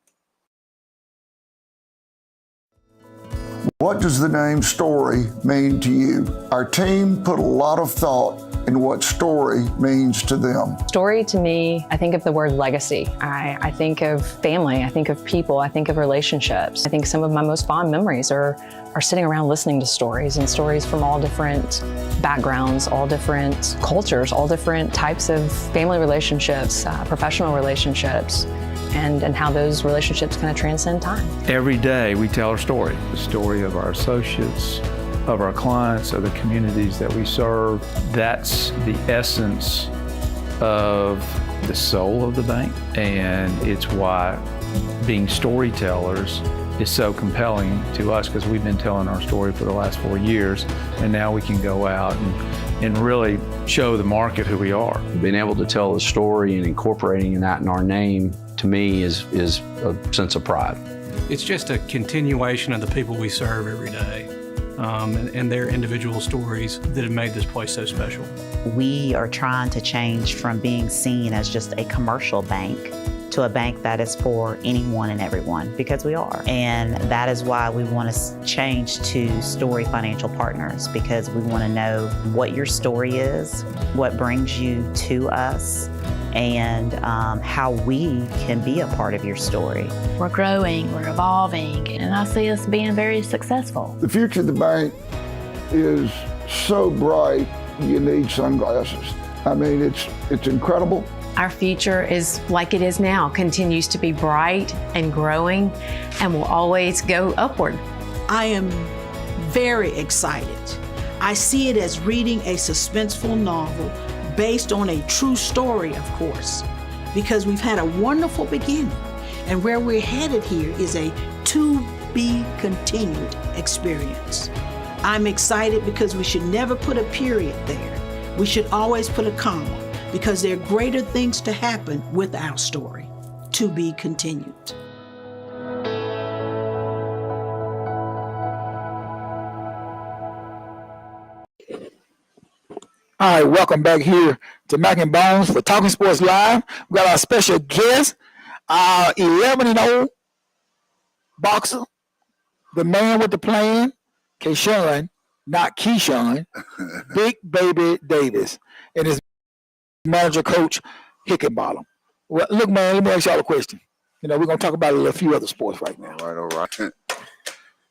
[SPEAKER 7] What does the name Story mean to you? Our team put a lot of thought in what story means to them.
[SPEAKER 8] Story to me, I think of the word legacy. I think of family, I think of people, I think of relationships. I think some of my most fond memories are sitting around listening to stories, and stories from all different backgrounds, all different cultures, all different types of family relationships, professional relationships, and how those relationships kind of transcend time.
[SPEAKER 9] Every day we tell our story, the story of our associates, of our clients, of the communities that we serve. That's the essence of the soul of the bank, and it's why being storytellers is so compelling to us, because we've been telling our story for the last 4 years, and now we can go out and really show the market who we are.
[SPEAKER 10] Being able to tell the story and incorporating that in our name, to me, is a sense of pride.
[SPEAKER 11] It's just a continuation of the people we serve every day. And their individual stories that have made this place so special.
[SPEAKER 12] We are trying to change from being seen as just a commercial bank to a bank that is for anyone and everyone, because we are. And that is why we want to change to Story Financial Partners, because we want to know what your story is, what brings you to us, and how we can be a part of your story.
[SPEAKER 13] We're growing, we're evolving, and I see us being very successful.
[SPEAKER 7] The future of the bank is so bright, you need sunglasses. I mean, it's incredible.
[SPEAKER 6] Our future is like it is now, continues to be bright and growing, and will always go upward.
[SPEAKER 14] I am very excited. I see it as reading a suspenseful novel based on a true story, of course, because we've had a wonderful beginning, and where we're headed here is a to be continued experience. I'm excited because we should never put a period there. We should always put a comma, because there are greater things to happen with our story. To be continued.
[SPEAKER 1] All right, welcome back here to Mac and Bones for Talking Sports Live. We got our special guest, our 11-0 boxer, the man with the plan, Keyshawn, not Keyshawn, Big Baby Davis, and his manager, Coach Hickenbottom. Well, look, man, let me ask y'all a question. You know, we're going to talk about a few other sports right now.
[SPEAKER 4] All right.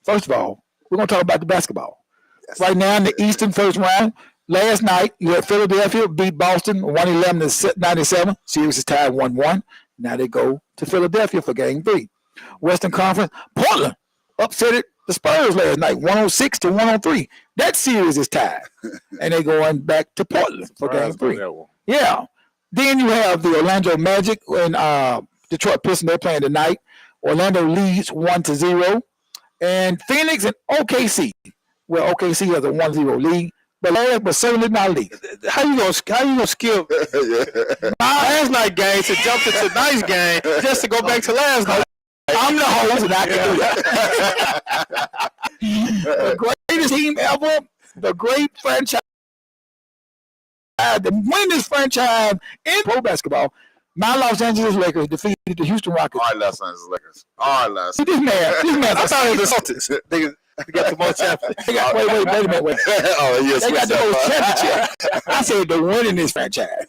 [SPEAKER 1] First of all, we're going to talk about the basketball. Yes. Right now in the Eastern first round, last night, you had Philadelphia beat Boston 111-97. Series is tied 1-1. Now they go to Philadelphia for Game 3. Western Conference, Portland upset the Spurs last night, 106-103. That series is tied, and they're going back to Portland for Game 3. Yeah. Then you have the Orlando Magic and Detroit Pistons. They're playing tonight. Orlando leads 1-0, and Phoenix and OKC. Well, OKC has a 1-0 lead. But certainly not league.
[SPEAKER 3] How you gonna skip last night game to jump to tonight's game just to go back to last night?
[SPEAKER 1] I'm the host and I can do that. The greatest team ever, the great franchise, the winningest franchise in pro basketball. My Los Angeles Lakers defeated the Houston Rockets.
[SPEAKER 4] All Los Angeles Lakers. All Los.
[SPEAKER 1] This man.
[SPEAKER 3] I thought it was the Celtics. They got the most championships.
[SPEAKER 1] Wait a minute.
[SPEAKER 4] Oh, yes,
[SPEAKER 1] they got the most championship. I said the winningest franchise.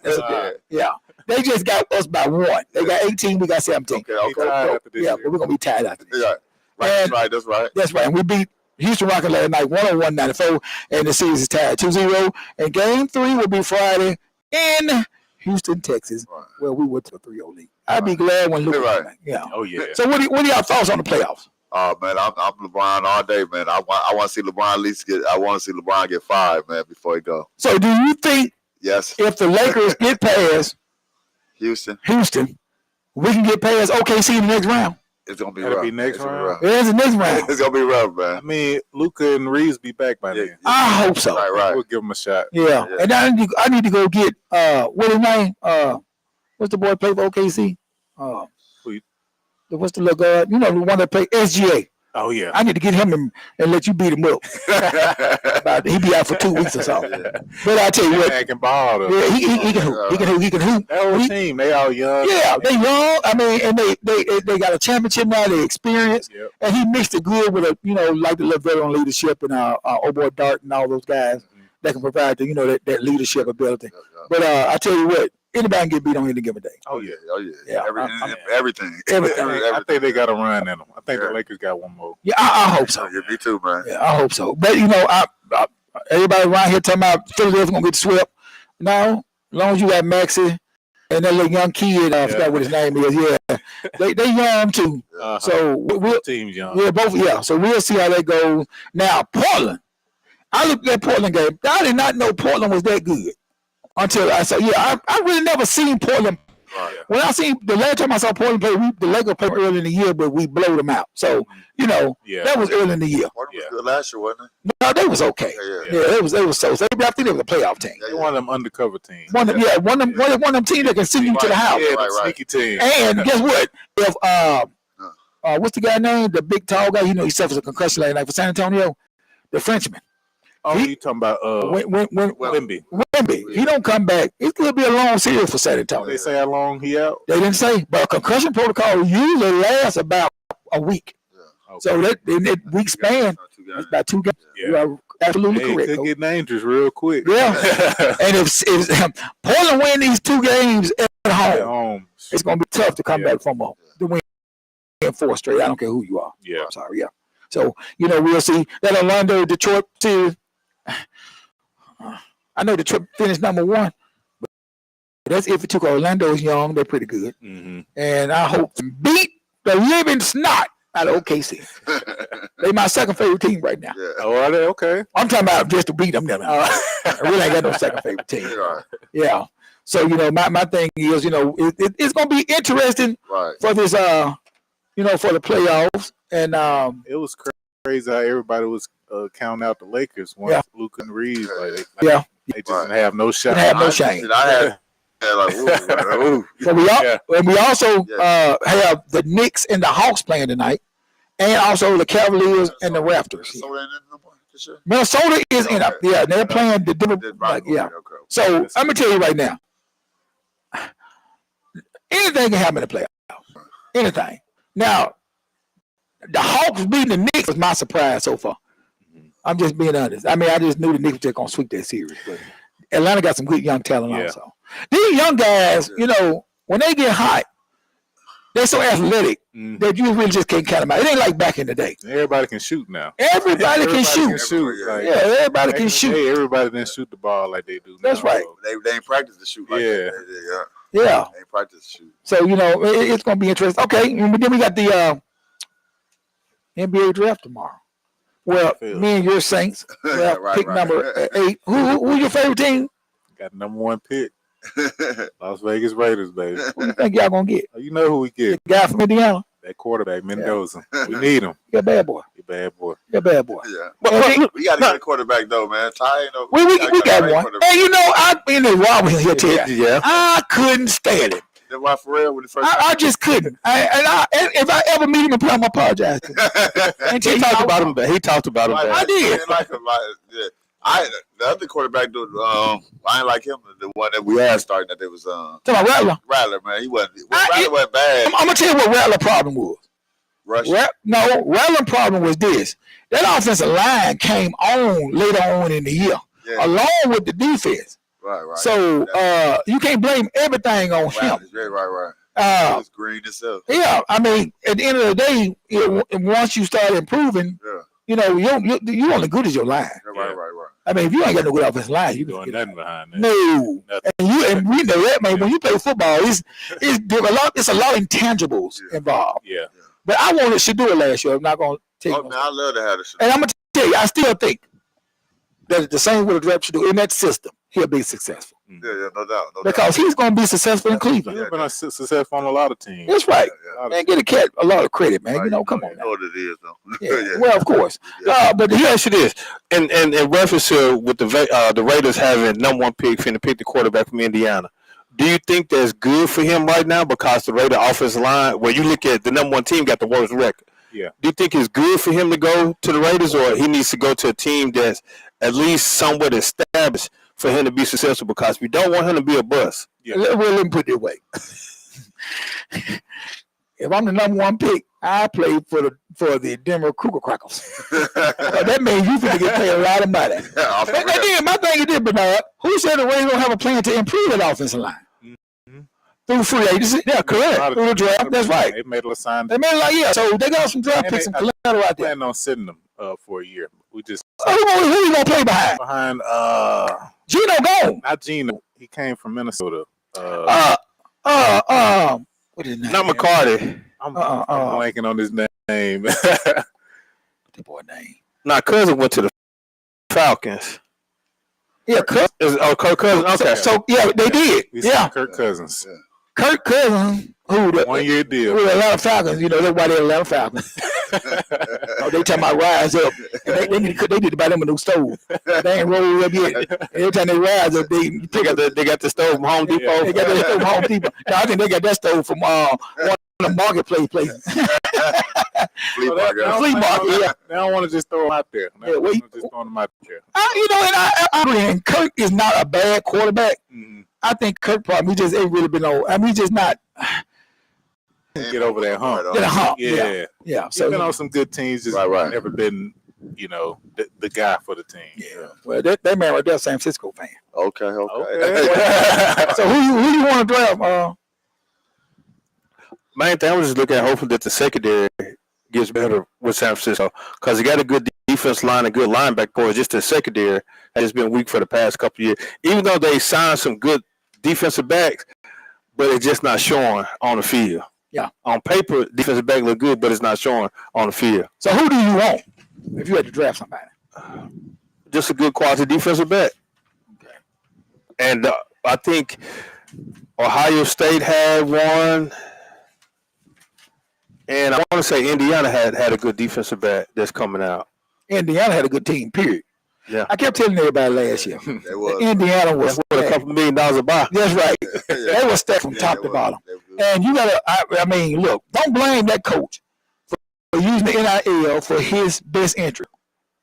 [SPEAKER 1] Yeah. They just got us by 1. They got 18, we got 17.
[SPEAKER 4] Okay.
[SPEAKER 1] Yeah, but we're going to be tied after this.
[SPEAKER 4] Yeah. Right, that's right.
[SPEAKER 1] That's right. And we beat Houston Rockets last night 101-94, and the series is tied 2-0. And Game 3 will be Friday in Houston, Texas, where we went to a 3-0 lead. I'd be glad when Luka came back. Yeah.
[SPEAKER 2] Oh, yeah.
[SPEAKER 1] So what are y'all thoughts on the playoffs?
[SPEAKER 4] Oh man, I'm LeBron all day, man. I want to see LeBron at least get. I want to see LeBron get 5, man, before he go.
[SPEAKER 1] So do you think?
[SPEAKER 4] Yes.
[SPEAKER 1] If the Lakers get past
[SPEAKER 4] Houston,
[SPEAKER 1] we can get past OKC in the next round?
[SPEAKER 4] It's gonna be
[SPEAKER 2] It'll
[SPEAKER 4] rough.
[SPEAKER 2] be next round.
[SPEAKER 1] It's the next round.
[SPEAKER 4] It's gonna be rough, man.
[SPEAKER 2] I mean, Luka and Reeves be back by then.
[SPEAKER 1] I hope so.
[SPEAKER 4] Right.
[SPEAKER 2] We'll give them a shot.
[SPEAKER 1] Yeah. And I need to go get what his name? What's the boy play for OKC? What's the little guard? You know, the one that played SGA.
[SPEAKER 2] Oh yeah.
[SPEAKER 1] I need to get him and let you beat him up. He be out for 2 weeks or something. But I tell you what,
[SPEAKER 2] He can ball though.
[SPEAKER 1] yeah, he can hoop. He can hoop. He can hoop.
[SPEAKER 2] That whole team, they all young.
[SPEAKER 1] Yeah, they young. I mean, and they got a championship now. They experienced,
[SPEAKER 2] Yep.
[SPEAKER 1] and he mixed it good with like the little veteran leadership and old boy Dart and all those guys that can provide that leadership ability. But I tell you what, anybody can get beat on any given day.
[SPEAKER 4] Oh yeah.
[SPEAKER 1] Yeah,
[SPEAKER 4] Everything.
[SPEAKER 2] I think they got a run in them. I think the Lakers got one more.
[SPEAKER 1] Yeah, I hope so.
[SPEAKER 4] Yeah, me too, man.
[SPEAKER 1] Yeah, I hope so. But everybody around here talking about Philadelphia gonna get swept. No, as long as you got Maxey and that little young kid, I forgot what his name is. Yeah, they young too. So we'll
[SPEAKER 2] team's young.
[SPEAKER 1] Yeah, both. Yeah, so we'll see how that goes. Now Portland, I looked at that Portland game. I did not know Portland was that good until I saw. Yeah, I really never seen Portland. When I seen the last time I saw Portland play, the Lakers played early in the year, but we blowed them out. So that was early in the year.
[SPEAKER 4] Portland was good last year, wasn't it?
[SPEAKER 1] No, they was okay. Yeah, they was so. I think they was a playoff team.
[SPEAKER 2] They one of them undercover teams.
[SPEAKER 1] One of them teams that can send you to the house.
[SPEAKER 2] Yeah, sneaky team.
[SPEAKER 1] And guess what? If what's the guy name? The big tall guy. He suffers a concussion last night for San Antonio. The Frenchman.
[SPEAKER 2] Oh, you talking about Wemby?
[SPEAKER 1] Wemby. He don't come back. It could be a long series for San Antonio.
[SPEAKER 2] They say how long he out?
[SPEAKER 1] They didn't say, but a concussion protocol usually lasts about a week.
[SPEAKER 2] Okay.
[SPEAKER 1] So that week span, that's about 2 games.
[SPEAKER 2] Yeah.
[SPEAKER 1] You are absolutely correct.
[SPEAKER 2] It could get dangerous real quick.
[SPEAKER 1] Yeah. And if Portland win these 2 games at home, it's going to be tough to come back from the win in 4 straight. I don't care who you are.
[SPEAKER 2] Yeah.
[SPEAKER 1] I'm sorry. Yeah. So, we'll see that Orlando Detroit series. I know Detroit finished number 1, but that's if it took Orlando's young. They're pretty good.
[SPEAKER 2] Mm-hmm.
[SPEAKER 1] And I hope to beat the living snot out of OKC. They my second favorite team right now.
[SPEAKER 4] Yeah.
[SPEAKER 2] Oh, are they? Okay.
[SPEAKER 1] I'm talking about just to beat them. I really ain't got no second favorite team. Yeah. So, my thing is, it's going to be interesting for this, for the playoffs. And
[SPEAKER 2] it was crazy how everybody was counting out the Lakers once Luka and Reeves. They just didn't have no shot.
[SPEAKER 1] They have no shame. So we also have the Knicks and the Hawks playing tonight, and also the Cavaliers and the Raptors. Minnesota is in up. Yeah, they're playing the Denver. So I'm gonna tell you right now, anything can happen in the playoffs. Anything. Now, the Hawks beating the Knicks was my surprise so far. I'm just being honest. I mean, I just knew the Knicks were just gonna sweep that series, but Atlanta got some good young talent also. These young guys, when they get hot, they're so athletic that you really just can't count them out. It ain't like back in the day.
[SPEAKER 2] Everybody can shoot now.
[SPEAKER 1] Everybody can shoot. Everybody can shoot.
[SPEAKER 2] Hey, everybody didn't shoot the ball like they do now.
[SPEAKER 1] That's right.
[SPEAKER 4] They ain't practice to shoot like that.
[SPEAKER 1] Yeah.
[SPEAKER 4] They ain't practice to shoot.
[SPEAKER 1] So, it's going to be interesting. Okay, and then we got the NBA draft tomorrow. Well, me and your Saints pick number 8. Who's your favorite team?
[SPEAKER 2] Got number 1 pick. Las Vegas Raiders, baby.
[SPEAKER 1] Who do you think y'all going to get?
[SPEAKER 2] You know who we get.
[SPEAKER 1] The guy from Indiana?
[SPEAKER 2] That quarterback, Mendoza. We need him.
[SPEAKER 1] You're a bad boy.
[SPEAKER 2] You're a bad boy.
[SPEAKER 1] You're a bad boy.
[SPEAKER 4] Yeah. But we got to get a quarterback, though, man. Ty ain't no.
[SPEAKER 1] We got one. Hey, I've been in Robin here, tell you.
[SPEAKER 2] Yeah.
[SPEAKER 1] I couldn't stand it.
[SPEAKER 4] That's why for real, when the first
[SPEAKER 1] I just couldn't. If I ever meet him and play, I'm going to apologize to him.
[SPEAKER 3] He talked about him. He talked about him.
[SPEAKER 1] I did.
[SPEAKER 4] The other quarterback, I ain't like him. The one that we had starting, that they was
[SPEAKER 1] Talking about Rattler.
[SPEAKER 4] Rattler, man. Rattler wasn't bad.
[SPEAKER 1] I'm gonna tell you what Rattler problem was. Rattler problem was this. That offensive line came on later on in the year, along with the defense.
[SPEAKER 4] Right.
[SPEAKER 1] So you can't blame everything on him.
[SPEAKER 4] Right.
[SPEAKER 1] It
[SPEAKER 4] was green itself.
[SPEAKER 1] Yeah, I mean, at the end of the day, once you start improving, you only good as your line.
[SPEAKER 4] Right.
[SPEAKER 1] I mean, if you ain't got no good offensive line, you
[SPEAKER 2] doing nothing behind that.
[SPEAKER 1] No, and we know that, man. When you play football, it's a lot of intangibles involved.
[SPEAKER 2] Yeah.
[SPEAKER 1] But I wanted Shedeur last year. I'm not gonna take.
[SPEAKER 4] Oh man, I love to have the Shedeur.
[SPEAKER 1] And I'm gonna tell you, I still think that the same would have dropped Shedeur in that system, he'll be successful.
[SPEAKER 4] Yeah, no doubt.
[SPEAKER 1] Because he's going to be successful in Cleveland.
[SPEAKER 2] He's been successful on a lot of teams.
[SPEAKER 1] That's right. Man, get a cat a lot of credit, man. Come on.
[SPEAKER 4] You know what it is, though.
[SPEAKER 1] Yeah. Well, of course.
[SPEAKER 3] But here it is. And in reference to with the Raiders having number 1 pick, finna pick the quarterback from Indiana, do you think that's good for him right now? Because the Raider offensive line, when you look at the number 1 team, got the worst record.
[SPEAKER 2] Yeah.
[SPEAKER 3] Do you think it's good for him to go to the Raiders, or he needs to go to a team that's at least somewhat established for him to be successful? Because we don't want him to be a bust.
[SPEAKER 2] Yeah.
[SPEAKER 1] Well, let me put it this way. If I'm the number one pick, I play for the Denver Cougar Crackers. That means you finna get paid a lot of money.
[SPEAKER 4] Yeah,
[SPEAKER 1] And then my thing is this, Bernard. Who said the Raiders don't have a plan to improve that offensive line? Through free agency? Yeah, correct. Through the draft. That's right.
[SPEAKER 2] They made a sign.
[SPEAKER 1] They made so they got some draft picks and collateral out there.
[SPEAKER 2] Plan on sitting them for a year. We just
[SPEAKER 1] Who you gonna play behind? Gino gone.
[SPEAKER 2] Not Gino. He came from Minnesota.
[SPEAKER 1] What is his name?
[SPEAKER 3] Not McCarty.
[SPEAKER 2] I'm blanking on his name.
[SPEAKER 1] What's the boy name?
[SPEAKER 3] Now, Cousins went to the Falcons.
[SPEAKER 1] Yeah,
[SPEAKER 3] Kirk Cousins. Okay.
[SPEAKER 1] So yeah, they did. Yeah,
[SPEAKER 2] Kirk Cousins.
[SPEAKER 1] Kirk Cousins, who the
[SPEAKER 2] 1 year deal.
[SPEAKER 1] Who the Atlanta Falcons? You know that's why they're Atlanta Falcons. They talking about rise up. And they need to buy them a new stove. They ain't rolled up yet. Every time they rise up, they
[SPEAKER 3] got the stove from Home Depot.
[SPEAKER 1] They got that stove from Home Depot. No, I think they got that stove from one of the marketplace places.
[SPEAKER 4] Flea market.
[SPEAKER 1] Flea market. Yeah.
[SPEAKER 2] They don't want to just throw them out there. They don't wanna just throw them out there.
[SPEAKER 1] I agree. And Kirk is not a bad quarterback.
[SPEAKER 2] Mm-hmm.
[SPEAKER 1] I think Kirk probably just ain't really been on. I mean, he's just not.
[SPEAKER 2] Get over that hump.
[SPEAKER 1] Get a hump.
[SPEAKER 2] Yeah.
[SPEAKER 1] Yeah.
[SPEAKER 2] So he's been on some good teams. Just never been, the guy for the team.
[SPEAKER 1] Yeah. Well, that man right there, San Francisco fan.
[SPEAKER 4] Okay.
[SPEAKER 1] So who you want to draft?
[SPEAKER 3] Main thing, I'm just looking at hopefully that the secondary gets better with San Francisco because they got a good defense line and good linebacker core. Just the secondary has been weak for the past couple of years. Even though they signed some good defensive backs, but it's just not showing on the field.
[SPEAKER 1] Yeah.
[SPEAKER 3] On paper, defensive back look good, but it's not showing on the field.
[SPEAKER 1] So who do you want if you had to draft somebody?
[SPEAKER 3] Just a good quality defensive back.
[SPEAKER 1] Okay.
[SPEAKER 3] And I think Ohio State had one. And I want to say Indiana had a good defensive back that's coming out.
[SPEAKER 1] Indiana had a good team, period.
[SPEAKER 3] Yeah.
[SPEAKER 1] I kept telling everybody last year. Indiana was
[SPEAKER 3] with a couple $1 million a buy.
[SPEAKER 1] That's right. They were stacked from top to bottom. And you gotta, I mean, look, don't blame that coach for using the NIL for his best interest.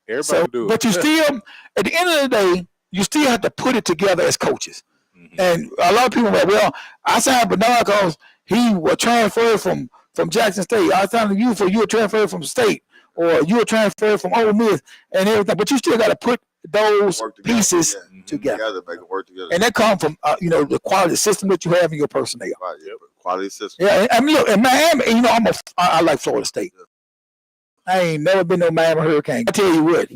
[SPEAKER 2] Everybody do it.
[SPEAKER 1] But you still, at the end of the day, you still have to put it together as coaches. Mm-hmm. And a lot of people are like, well, I signed Bernard because he was transferred from Jackson State. I signed you for you were transferred from State, or you were transferred from Ole Miss and everything. But you still got to put those pieces together.
[SPEAKER 4] Make it work together.
[SPEAKER 1] And that comes from the quality system that you have in your personnel.
[SPEAKER 4] Right, yeah, quality system.
[SPEAKER 1] Yeah, I mean, look, in Miami, I like Florida State. I ain't never been no Miami Hurricane. I tell you what,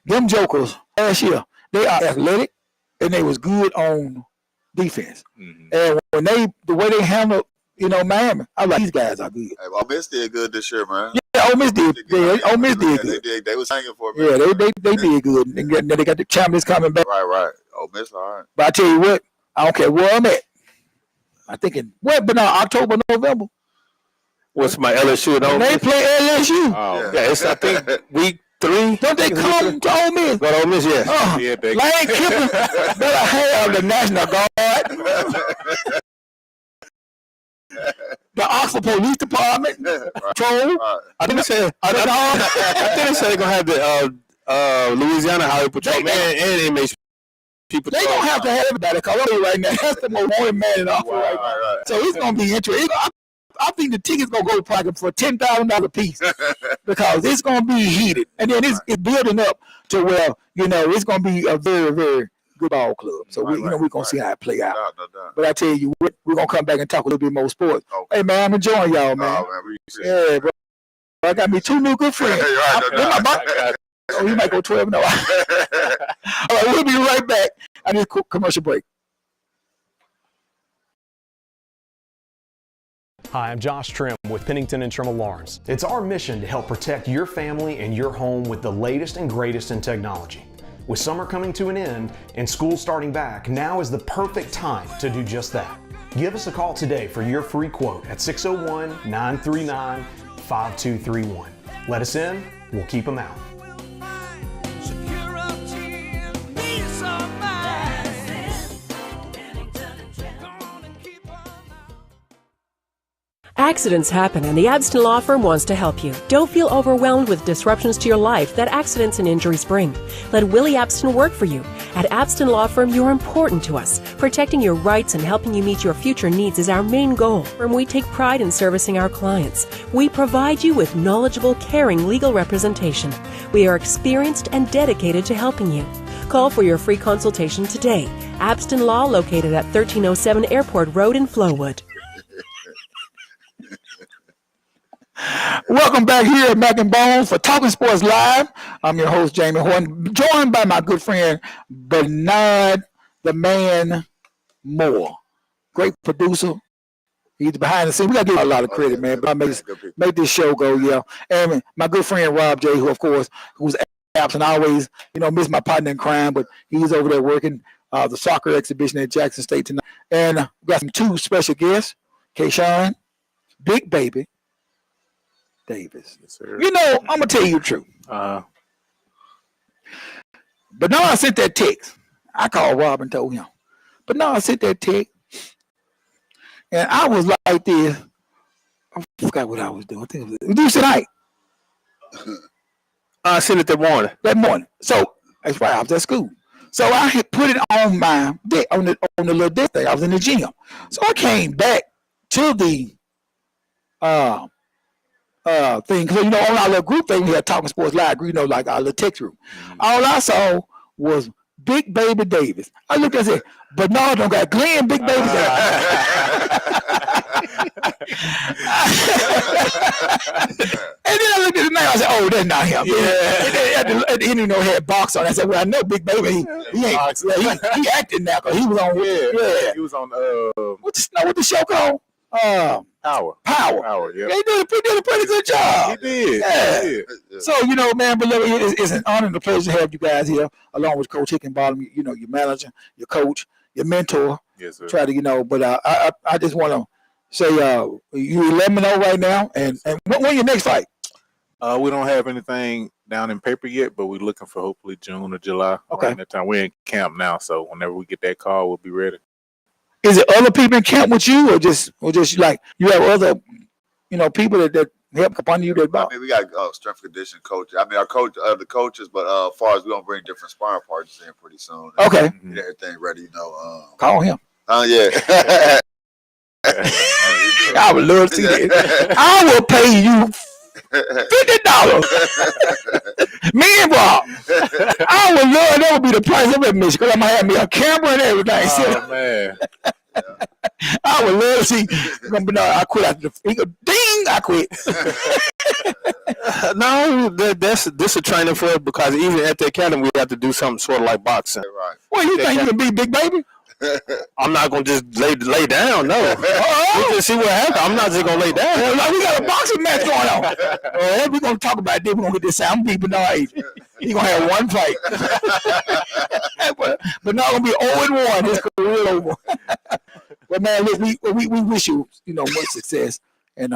[SPEAKER 1] them jokers last year, they are athletic and they was good on defense. Mm-hmm. And when the way they handled, Miami, I like these guys are good.
[SPEAKER 4] Hey, Ole Miss did good this year, man.
[SPEAKER 1] Yeah, Ole Miss did. Ole Miss did good.
[SPEAKER 4] They was hanging for me.
[SPEAKER 1] Yeah, they did good. And they got the champions coming back.
[SPEAKER 4] Right. Ole Miss, all right.
[SPEAKER 1] But I tell you what, I don't care where I'm at. I think October, November.
[SPEAKER 3] What's my LSU?
[SPEAKER 1] They play LSU.
[SPEAKER 3] Oh, yeah, it's I think week 3.
[SPEAKER 1] Don't they come to Ole Miss?
[SPEAKER 3] Go to Ole Miss, yeah.
[SPEAKER 2] Yeah, they
[SPEAKER 1] Lane Kiffin better have the National Guard. The Oxford Police Department, patrol. I think they said
[SPEAKER 3] they're gonna have the Louisiana Highway Patrol and inmates. People
[SPEAKER 1] they don't have to have everybody. Cause I tell you right now, that's the most wanted man in Oxford right now.
[SPEAKER 4] Right.
[SPEAKER 1] So it's gonna be interesting. I think the tickets gonna go probably for $10,000 a piece because it's gonna be heated, and then it's building up to where it's gonna be a very, very good ball club. So we're gonna see how it play out.
[SPEAKER 4] No.
[SPEAKER 1] But I tell you what, we're gonna come back and talk a little bit more sports. Okay. Hey man, I'm enjoying y'all, man. Yeah, bro. I got me 2 new good friends. You might go 12. No. All right, we'll be right back. I need a quick commercial break.
[SPEAKER 5] Hi, I'm Josh Trim with Pennington & Trim Alarms. It's our mission to help protect your family and your home with the latest and greatest in technology. With summer coming to an end and school starting back, now is the perfect time to do just that. Give us a call today for your free quote at 601-939-5231. Let us in, we'll keep them out.
[SPEAKER 6] Accidents happen, and the Abston Law Firm wants to help you. Don't feel overwhelmed with disruptions to your life that accidents and injuries bring. Let Willie Abston work for you. At Abston Law Firm, you're important to us. Protecting your rights and helping you meet your future needs is our main goal. And we take pride in servicing our clients. We provide you with knowledgeable, caring legal representation. We are experienced and dedicated to helping you. Call for your free consultation today. Abston Law, located at 1307 Airport Road in Flowood.
[SPEAKER 1] Welcome back here at Mac and Bones for Talking Sports Live. I'm your host, Jamie Horton, joined by my good friend, Bernard the Man Moore. Great producer. He's behind the scenes. We got to give him a lot of credit, man. But I make this show go, yeah. And my good friend, Rob J., who, of course, who's absent, always, miss my partner in crime, but he's over there working the soccer exhibition at Jackson State tonight. And we got some two special guests, Kayshawn, Big Baby Davis.
[SPEAKER 2] Yes, sir.
[SPEAKER 1] I'm going to tell you the truth. But now I sent that text. I called Rob and told him. But now I sent that text. And I was like this. I forgot what I was doing. I think it was tonight.
[SPEAKER 3] I sent it that morning.
[SPEAKER 1] So that's right. I was at school. So I had put it on my deck, on the little deck thing. I was in the gym. So I came back to the thing, because on our little group thing, we had Talking Sports Live, like our little text group. All I saw was Big Baby Davis. I looked and said, Bernard don't got Glenn Big Baby Davis. And then I looked at the name, I said, oh, that's not him. Yeah. At the end, had box on. I said, well, I know Big Baby, he ain't. He acting now, because he was on. Yeah.
[SPEAKER 2] He was on.
[SPEAKER 1] What the show called?
[SPEAKER 2] Power. Yeah.
[SPEAKER 1] They did a pretty good job.
[SPEAKER 2] He did.
[SPEAKER 1] Yeah. So, man, beloved, it's an honor and a pleasure to have you guys here, along with Coach Hickenbottom, your manager, your coach, your mentor.
[SPEAKER 2] Yes, sir.
[SPEAKER 1] Try to, but I just want to say, you 11-0 right now, and when your next fight?
[SPEAKER 2] We don't have anything down in paper yet, but we're looking for hopefully June or July.
[SPEAKER 1] Okay.
[SPEAKER 2] Right that time. We're in camp now, so whenever we get that call, we'll be ready.
[SPEAKER 1] Is it other people in camp with you, or just like you have other, people that help upon you?
[SPEAKER 4] I mean, we got strength condition coach. I mean, our coach, the coaches, but as far as we're gonna bring different sparring partners in pretty soon.
[SPEAKER 1] Okay.
[SPEAKER 4] Get everything ready,
[SPEAKER 1] Call him.
[SPEAKER 4] Yeah.
[SPEAKER 1] I would love to see that. I will pay you $50. Me and Rob. I would love that would be the price of admission, because I'm gonna have me a camera and everything.
[SPEAKER 2] Oh man.
[SPEAKER 1] I would love to see. I quit after he go, ding, I quit.
[SPEAKER 3] No, this a training for it, because even at the academy we have to do something sort of like boxing.
[SPEAKER 4] Right.
[SPEAKER 1] Well, you think you can be Big Baby?
[SPEAKER 3] I'm not gonna just lay down. No, we'll just see what happens. I'm not just gonna lay down.
[SPEAKER 1] We got a boxing match going on. We're gonna talk about this. We're gonna get this sound people now. He's gonna have one fight, but not gonna be 0-1. His career over. But man, we wish you much success, and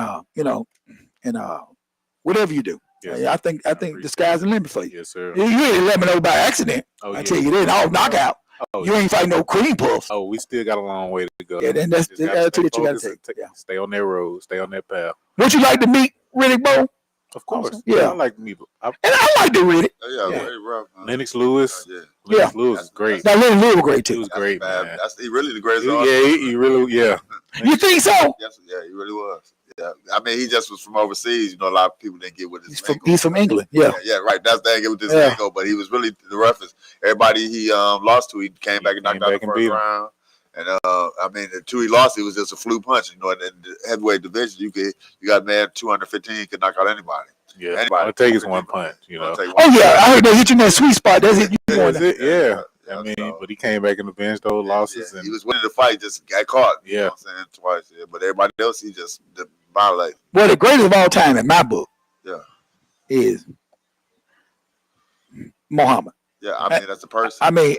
[SPEAKER 1] whatever you do.
[SPEAKER 2] Yes,
[SPEAKER 1] I think the sky's the limit for you.
[SPEAKER 2] Yes, sir.
[SPEAKER 1] You ain't 11-0 by accident. I tell you that. All knockout.
[SPEAKER 2] Oh,
[SPEAKER 1] you ain't fighting no cream puffs.
[SPEAKER 2] Oh, we still got a long way to go.
[SPEAKER 1] Yeah, then that's the attitude that you got to take. Yeah.
[SPEAKER 2] Stay on that road. Stay on that path.
[SPEAKER 1] Would you like to meet Riddick Bowe?
[SPEAKER 2] Of course.
[SPEAKER 1] Yeah.
[SPEAKER 2] I like to meet.
[SPEAKER 1] And I like to read it.
[SPEAKER 4] Very rough.
[SPEAKER 2] Lennox Lewis.
[SPEAKER 1] Yeah.
[SPEAKER 2] Lewis is great.
[SPEAKER 1] Now, Lennox Lewis was great too.
[SPEAKER 2] He was great, man.
[SPEAKER 4] He really the greatest.
[SPEAKER 2] He really.
[SPEAKER 1] You think so?
[SPEAKER 4] Yes, yeah, he really was. Yeah, I mean, he just was from overseas. A lot of people didn't get with his lingo.
[SPEAKER 1] He's from England. Yeah,
[SPEAKER 4] right. That's the thing with this lingo, but he was really the roughest. Everybody he lost to, he came back and knocked out the first round. And I mean, the two he lost, it was just a fluke punch. In the heavyweight division, you got man 215 could knock out anybody.
[SPEAKER 2] Yeah, anybody. All it takes is one punch.
[SPEAKER 1] I heard they hit you in that sweet spot. That's it.
[SPEAKER 2] Yeah. I mean, but he came back in the bench, those losses.
[SPEAKER 4] And he was winning the fight, just got caught.
[SPEAKER 2] Yeah.
[SPEAKER 4] You know what I'm saying, twice. Yeah. But everybody else, he just violated.
[SPEAKER 1] Well, the greatest of all time in my book is Muhammad.
[SPEAKER 4] Yeah, I mean, that's the person.
[SPEAKER 1] I mean,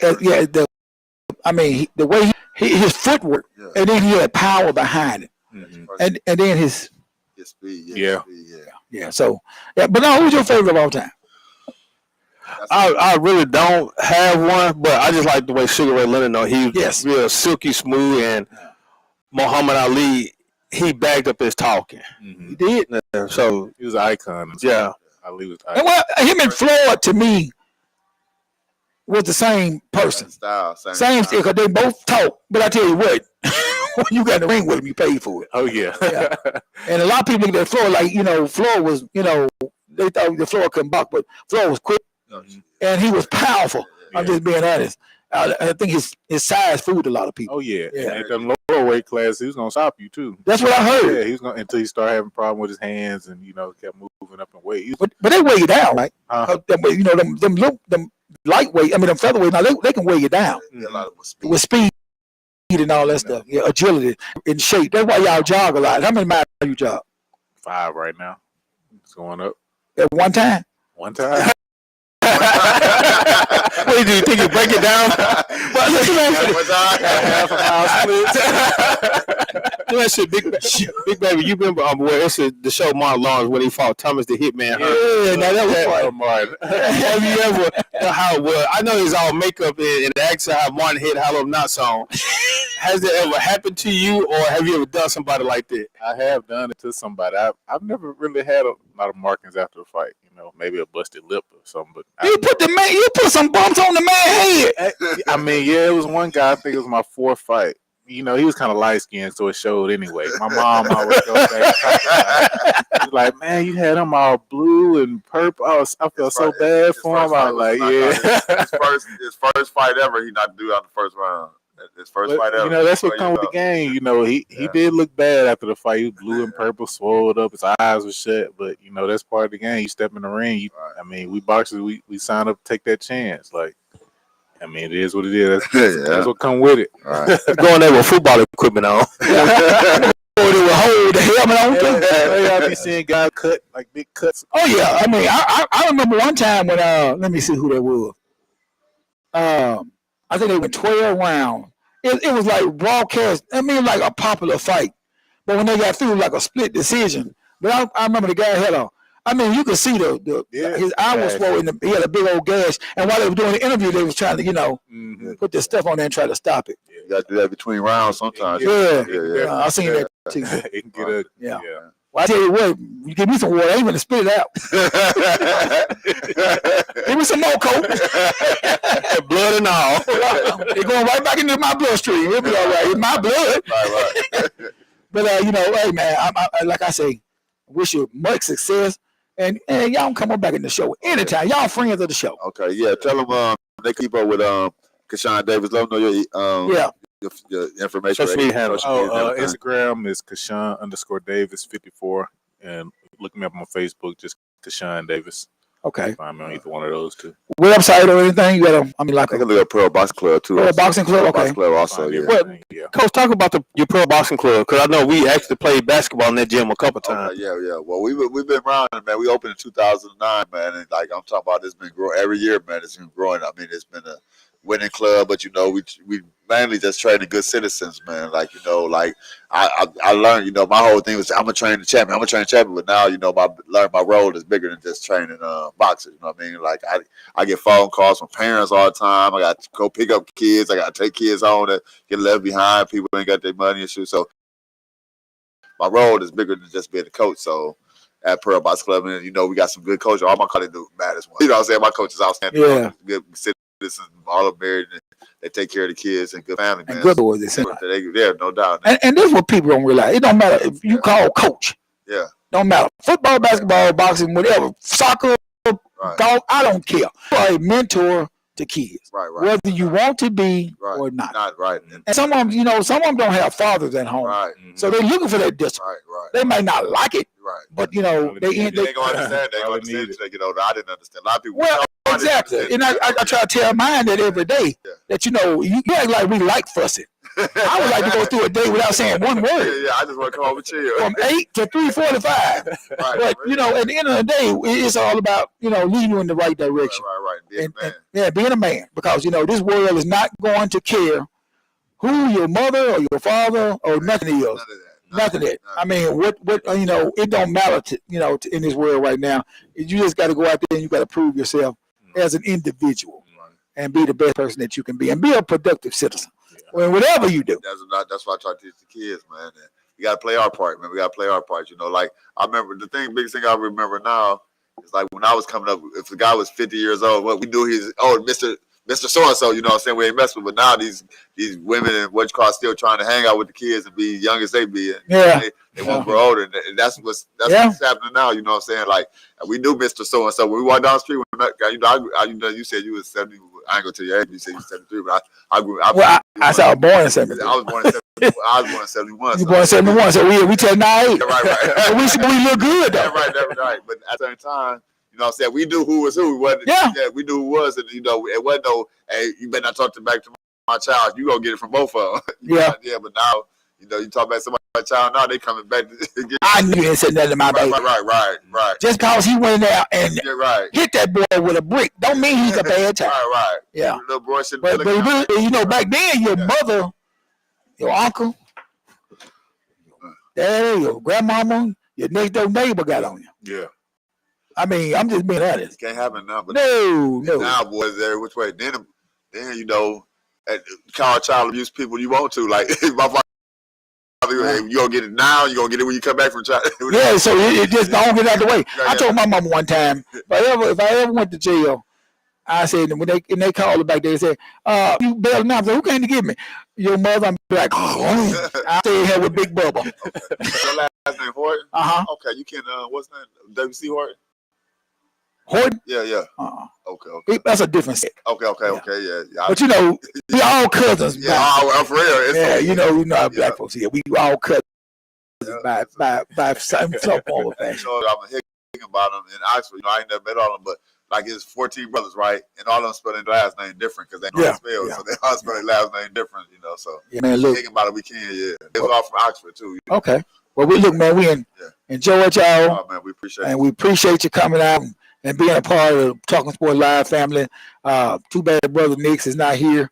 [SPEAKER 1] the way his footwork, and then he had power behind it.
[SPEAKER 2] Mm-hmm.
[SPEAKER 1] And then his
[SPEAKER 4] speed.
[SPEAKER 1] Yeah. So, but now, who's your favorite of all time?
[SPEAKER 3] I really don't have one, but I just like the way Sugar Ray Leonard. He's real silky smooth, and Muhammad Ali. he bagged up his talking.
[SPEAKER 1] He did.
[SPEAKER 3] So
[SPEAKER 2] he was an icon.
[SPEAKER 3] Yeah.
[SPEAKER 2] I believe it.
[SPEAKER 1] And well, him and Floyd to me was the same person. Same because they both talk. But I tell you what, when you got in the ring with him, you paid for it.
[SPEAKER 2] Oh yeah.
[SPEAKER 1] Yeah. And a lot of people look at Floyd like, Floyd was, they thought the Floyd couldn't box, but Floyd was quick and he was powerful. I'm just being honest. I think his size fooled a lot of people.
[SPEAKER 2] Oh yeah.
[SPEAKER 1] Yeah.
[SPEAKER 2] And at the lower weight class, he was gonna stop you too.
[SPEAKER 1] That's what I heard.
[SPEAKER 2] Yeah, he was gonna until he started having a problem with his hands and kept moving up in weight.
[SPEAKER 1] But they weigh you down, right? Them lightweight, them featherweight, now they can weigh you down with speed and all that stuff. Yeah, agility and shape. That's why y'all jog a lot. How many miles you jog?
[SPEAKER 2] 5 right now. It's going up.
[SPEAKER 1] At one time?
[SPEAKER 2] One time.
[SPEAKER 3] What do you think? You break it down?
[SPEAKER 2] Half a mile split.
[SPEAKER 3] Big baby, you remember it's the show Martin Lawrence when he fought Thomas the Hitman Hearns?
[SPEAKER 1] Yeah, now that was fun.
[SPEAKER 2] Martin.
[SPEAKER 3] Have you ever I know it's all makeup and the accent how Martin hit Hollow Knots on. Has it ever happened to you, or have you ever done somebody like that?
[SPEAKER 2] I have done it to somebody. I've never really had a lot of markings after the fight. Maybe a busted lip or something. But
[SPEAKER 1] you put some bumps on the man's head.
[SPEAKER 2] I mean, yeah, it was one guy. I think it was my 4th fight. He was kind of light skinned, so it showed anyway. My mom always goes back. She's like, "Man, you had him all blue and purple." I felt so bad for him. I was like, "Yeah."
[SPEAKER 4] His first fight ever, he knocked dude out the first round. His first fight ever.
[SPEAKER 2] That's what comes with the game. He did look bad after the fight. He was blue and purple, swelled up. His eyes were shut. But that's part of the game. You step in the ring. I mean, we boxers, we sign up to take that chance. Like, I mean, it is what it is. That's what come with it.
[SPEAKER 4] Right.
[SPEAKER 3] Going there with football equipment on.
[SPEAKER 1] Hold the helmet on.
[SPEAKER 2] I be seeing guys cut like big cuts.
[SPEAKER 1] Oh yeah, I mean, I remember one time when let me see who that was. I think they went 12 rounds. It was like broadcast. I mean, like a popular fight. But when they got through, like a split decision. But I remember the guy had you could see his eye was swollen. He had a big old gash. And while they were doing the interview, they was trying to, put this stuff on there and try to stop it.
[SPEAKER 4] You got to do that between rounds sometimes.
[SPEAKER 1] Yeah. I seen that too.
[SPEAKER 2] It can get
[SPEAKER 1] yeah. Well, I tell you what, you give me some water, I ain't gonna spit it out. Give me some more Coke.
[SPEAKER 3] Blood and all.
[SPEAKER 1] It's going right back into my bloodstream. It'll be all right. It's my blood.
[SPEAKER 4] Right.
[SPEAKER 1] But hey man, I like I say, wish you much success. And y'all can come on back in the show anytime. Y'all friends of the show.
[SPEAKER 4] Okay, yeah. Tell them they keep up with Kashawn Davis. Let them know your information.
[SPEAKER 2] Instagram is Kashawn_Davis54, and look me up on Facebook, just Kashawn Davis.
[SPEAKER 1] Okay.
[SPEAKER 2] Find me on either one of those two.
[SPEAKER 1] Website or anything? You got
[SPEAKER 4] I can look at Pro Box Club too.
[SPEAKER 1] Pro Boxing Club. Okay.
[SPEAKER 4] Box Club also.
[SPEAKER 3] Yeah. Coach, talk about your Pro Boxing Club, because I know we actually played basketball in that gym a couple times.
[SPEAKER 4] Yeah. Well, we've been around, man. We opened in 2009, man, and like I'm talking about, it's been growing every year, man. It's been growing. I mean, it's been a winning club, but we mainly just training good citizens, man. Like like I learned, my whole thing was I'm gonna train the champion. But now I learned my role is bigger than just training boxers. You know what I mean? Like I get phone calls from parents all the time. I got to go pick up kids. I got to take kids home that get left behind. People ain't got their money and shit. So my role is bigger than just being a coach. So at Pearl Box Club, and we got some good coaches. All my coaches do matters. You know what I'm saying? My coach is outstanding.
[SPEAKER 1] Yeah.
[SPEAKER 4] Good citizens, all of married. They take care of the kids and good family, man.
[SPEAKER 1] And good boys,
[SPEAKER 4] yeah, no doubt.
[SPEAKER 1] And this is what people don't realize. It don't matter if you call coach.
[SPEAKER 4] Yeah.
[SPEAKER 1] Don't matter. Football, basketball, boxing, whatever. Soccer, golf, I don't care. You are a mentor to kids.
[SPEAKER 4] Right.
[SPEAKER 1] Whether you want to be or not.
[SPEAKER 4] Not right.
[SPEAKER 1] And some of them, don't have fathers at home.
[SPEAKER 4] Right.
[SPEAKER 1] So they're looking for that discipline.
[SPEAKER 4] Right.
[SPEAKER 1] They might not like it.
[SPEAKER 4] Right.
[SPEAKER 1] But they
[SPEAKER 4] gonna understand. They gonna understand. They get older. I didn't understand. A lot of people.
[SPEAKER 1] Well, exactly. And I try to tell mine that every day that you act like we like fussing. I would like to go through a day without saying one word.
[SPEAKER 4] Yeah. I just want to come home and chill.
[SPEAKER 1] From 8 to 3:45. Right. But at the end of the day, it's all about leading you in the right direction.
[SPEAKER 4] Right. Being a man.
[SPEAKER 1] Being a man, because this world is not going to care who your mother or your father or nothing else. Nothing that. I mean, what it don't matter in this world right now. You just got to go out there and you got to prove yourself as an individual and be the best person that you can be and be a productive citizen. Well, whatever you do.
[SPEAKER 4] That's why I try to teach the kids, man. And we got to play our part, man. We got to play our part. You know, like I remember biggest thing I remember now is like when I was coming up. If the guy was 50 years old, well, we knew he's Mr. So and so. You know what I'm saying? We ain't messing with. But now these women and what you call still trying to hang out with the kids and be young as they be. And they won't grow older. And that's what's happening now. You know what I'm saying? Like we knew Mr. So and so when we walked down the street. You said you was 70. I ain't gonna tell you age. You said you was 73, but I grew.
[SPEAKER 1] I saw born in 73.
[SPEAKER 4] I was born in 71. I was born in 71.
[SPEAKER 1] You born in 71, so we tell 98.
[SPEAKER 4] Right.
[SPEAKER 1] we look good though.
[SPEAKER 4] That's right. But at the same time, you know what I'm saying? We knew who was who. We knew who was, and you know, it wasn't no, hey, you better not talk back to my child. You gonna get it from both of them. But now, you know, you talk about somebody's child now, they coming back to get
[SPEAKER 1] I knew you didn't say nothing to my baby.
[SPEAKER 4] Right.
[SPEAKER 1] Just cause he went there and hit that boy with a brick, don't mean he's a bad child.
[SPEAKER 4] Right.
[SPEAKER 1] Yeah.
[SPEAKER 4] Little boy should
[SPEAKER 1] but you know, back then your mother, your uncle, daddy, your grandmama, your next door neighbor got on you.
[SPEAKER 4] Yeah.
[SPEAKER 1] I mean, I'm just being honest.
[SPEAKER 4] Can't happen now. But
[SPEAKER 1] no.
[SPEAKER 4] Now, boys, every which way. Then you know, call child abuse people you want to. Like my father, you gonna get it now. You gonna get it when you come back from child.
[SPEAKER 1] Yeah, so it just don't get out of the way. I told my mama one time, if I ever went to jail, I said when they called her back, they said, "You bailed now." I said, "Who came to get me?" Your mother. I'm like, I stayed here with Big Bubba.
[SPEAKER 4] Your last name Horton. Okay, you can. What's his name? W.C. Horton.
[SPEAKER 1] Horton?
[SPEAKER 4] Yeah.
[SPEAKER 1] Okay. That's a different set.
[SPEAKER 4] Okay, yeah.
[SPEAKER 1] But you know, we all cousins.
[SPEAKER 4] I'm for real.
[SPEAKER 1] You know how black folks here. We all cousins by some form of fashion.
[SPEAKER 4] You know, I'm thinking about them in Oxford. You know, I ain't never met all of them, but like it's 14 brothers, right? And all of them spell their last name different because they know spell, so they all spell their last name different. You know, so thinking about it, we can. It was all from Oxford too.
[SPEAKER 1] Okay. Well, we enjoy y'all.
[SPEAKER 4] Oh, man, we appreciate it.
[SPEAKER 1] And we appreciate you coming out and being a part of the Talking Sports Live family. Too bad brother Nix is not here,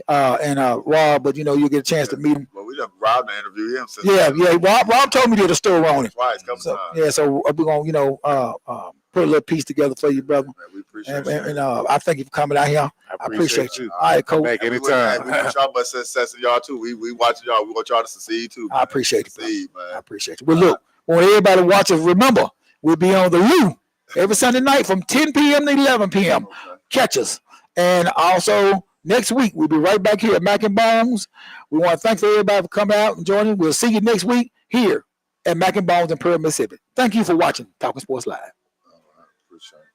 [SPEAKER 1] and Rob, but you know, you'll get a chance to meet him.
[SPEAKER 4] Well, we done Rob to interview him.
[SPEAKER 1] Rob told me to do the story on it.
[SPEAKER 4] Twice, couple times.
[SPEAKER 1] Yeah, so we're gonna, put a little piece together for you, brother.
[SPEAKER 4] Man, we appreciate you.
[SPEAKER 1] And I thank you for coming out here. I appreciate you. All right, cool.
[SPEAKER 2] Back anytime.
[SPEAKER 4] We want y'all much success in y'all too. We watching y'all. We want y'all to succeed too. Man.
[SPEAKER 1] I appreciate it,
[SPEAKER 4] man.
[SPEAKER 1] I appreciate you. Well, look, when everybody watches, remember, we'll be on the Lou every Sunday night from 10 p.m. to 11 p.m. Catch us. And also next week, we'll be right back here at Mac and Bones. We want to thank everybody for coming out and joining. We'll see you next week here at Mac and Bones in Pearl, Mississippi. Thank you for watching Talking Sports Live.
[SPEAKER 4] Appreciate it.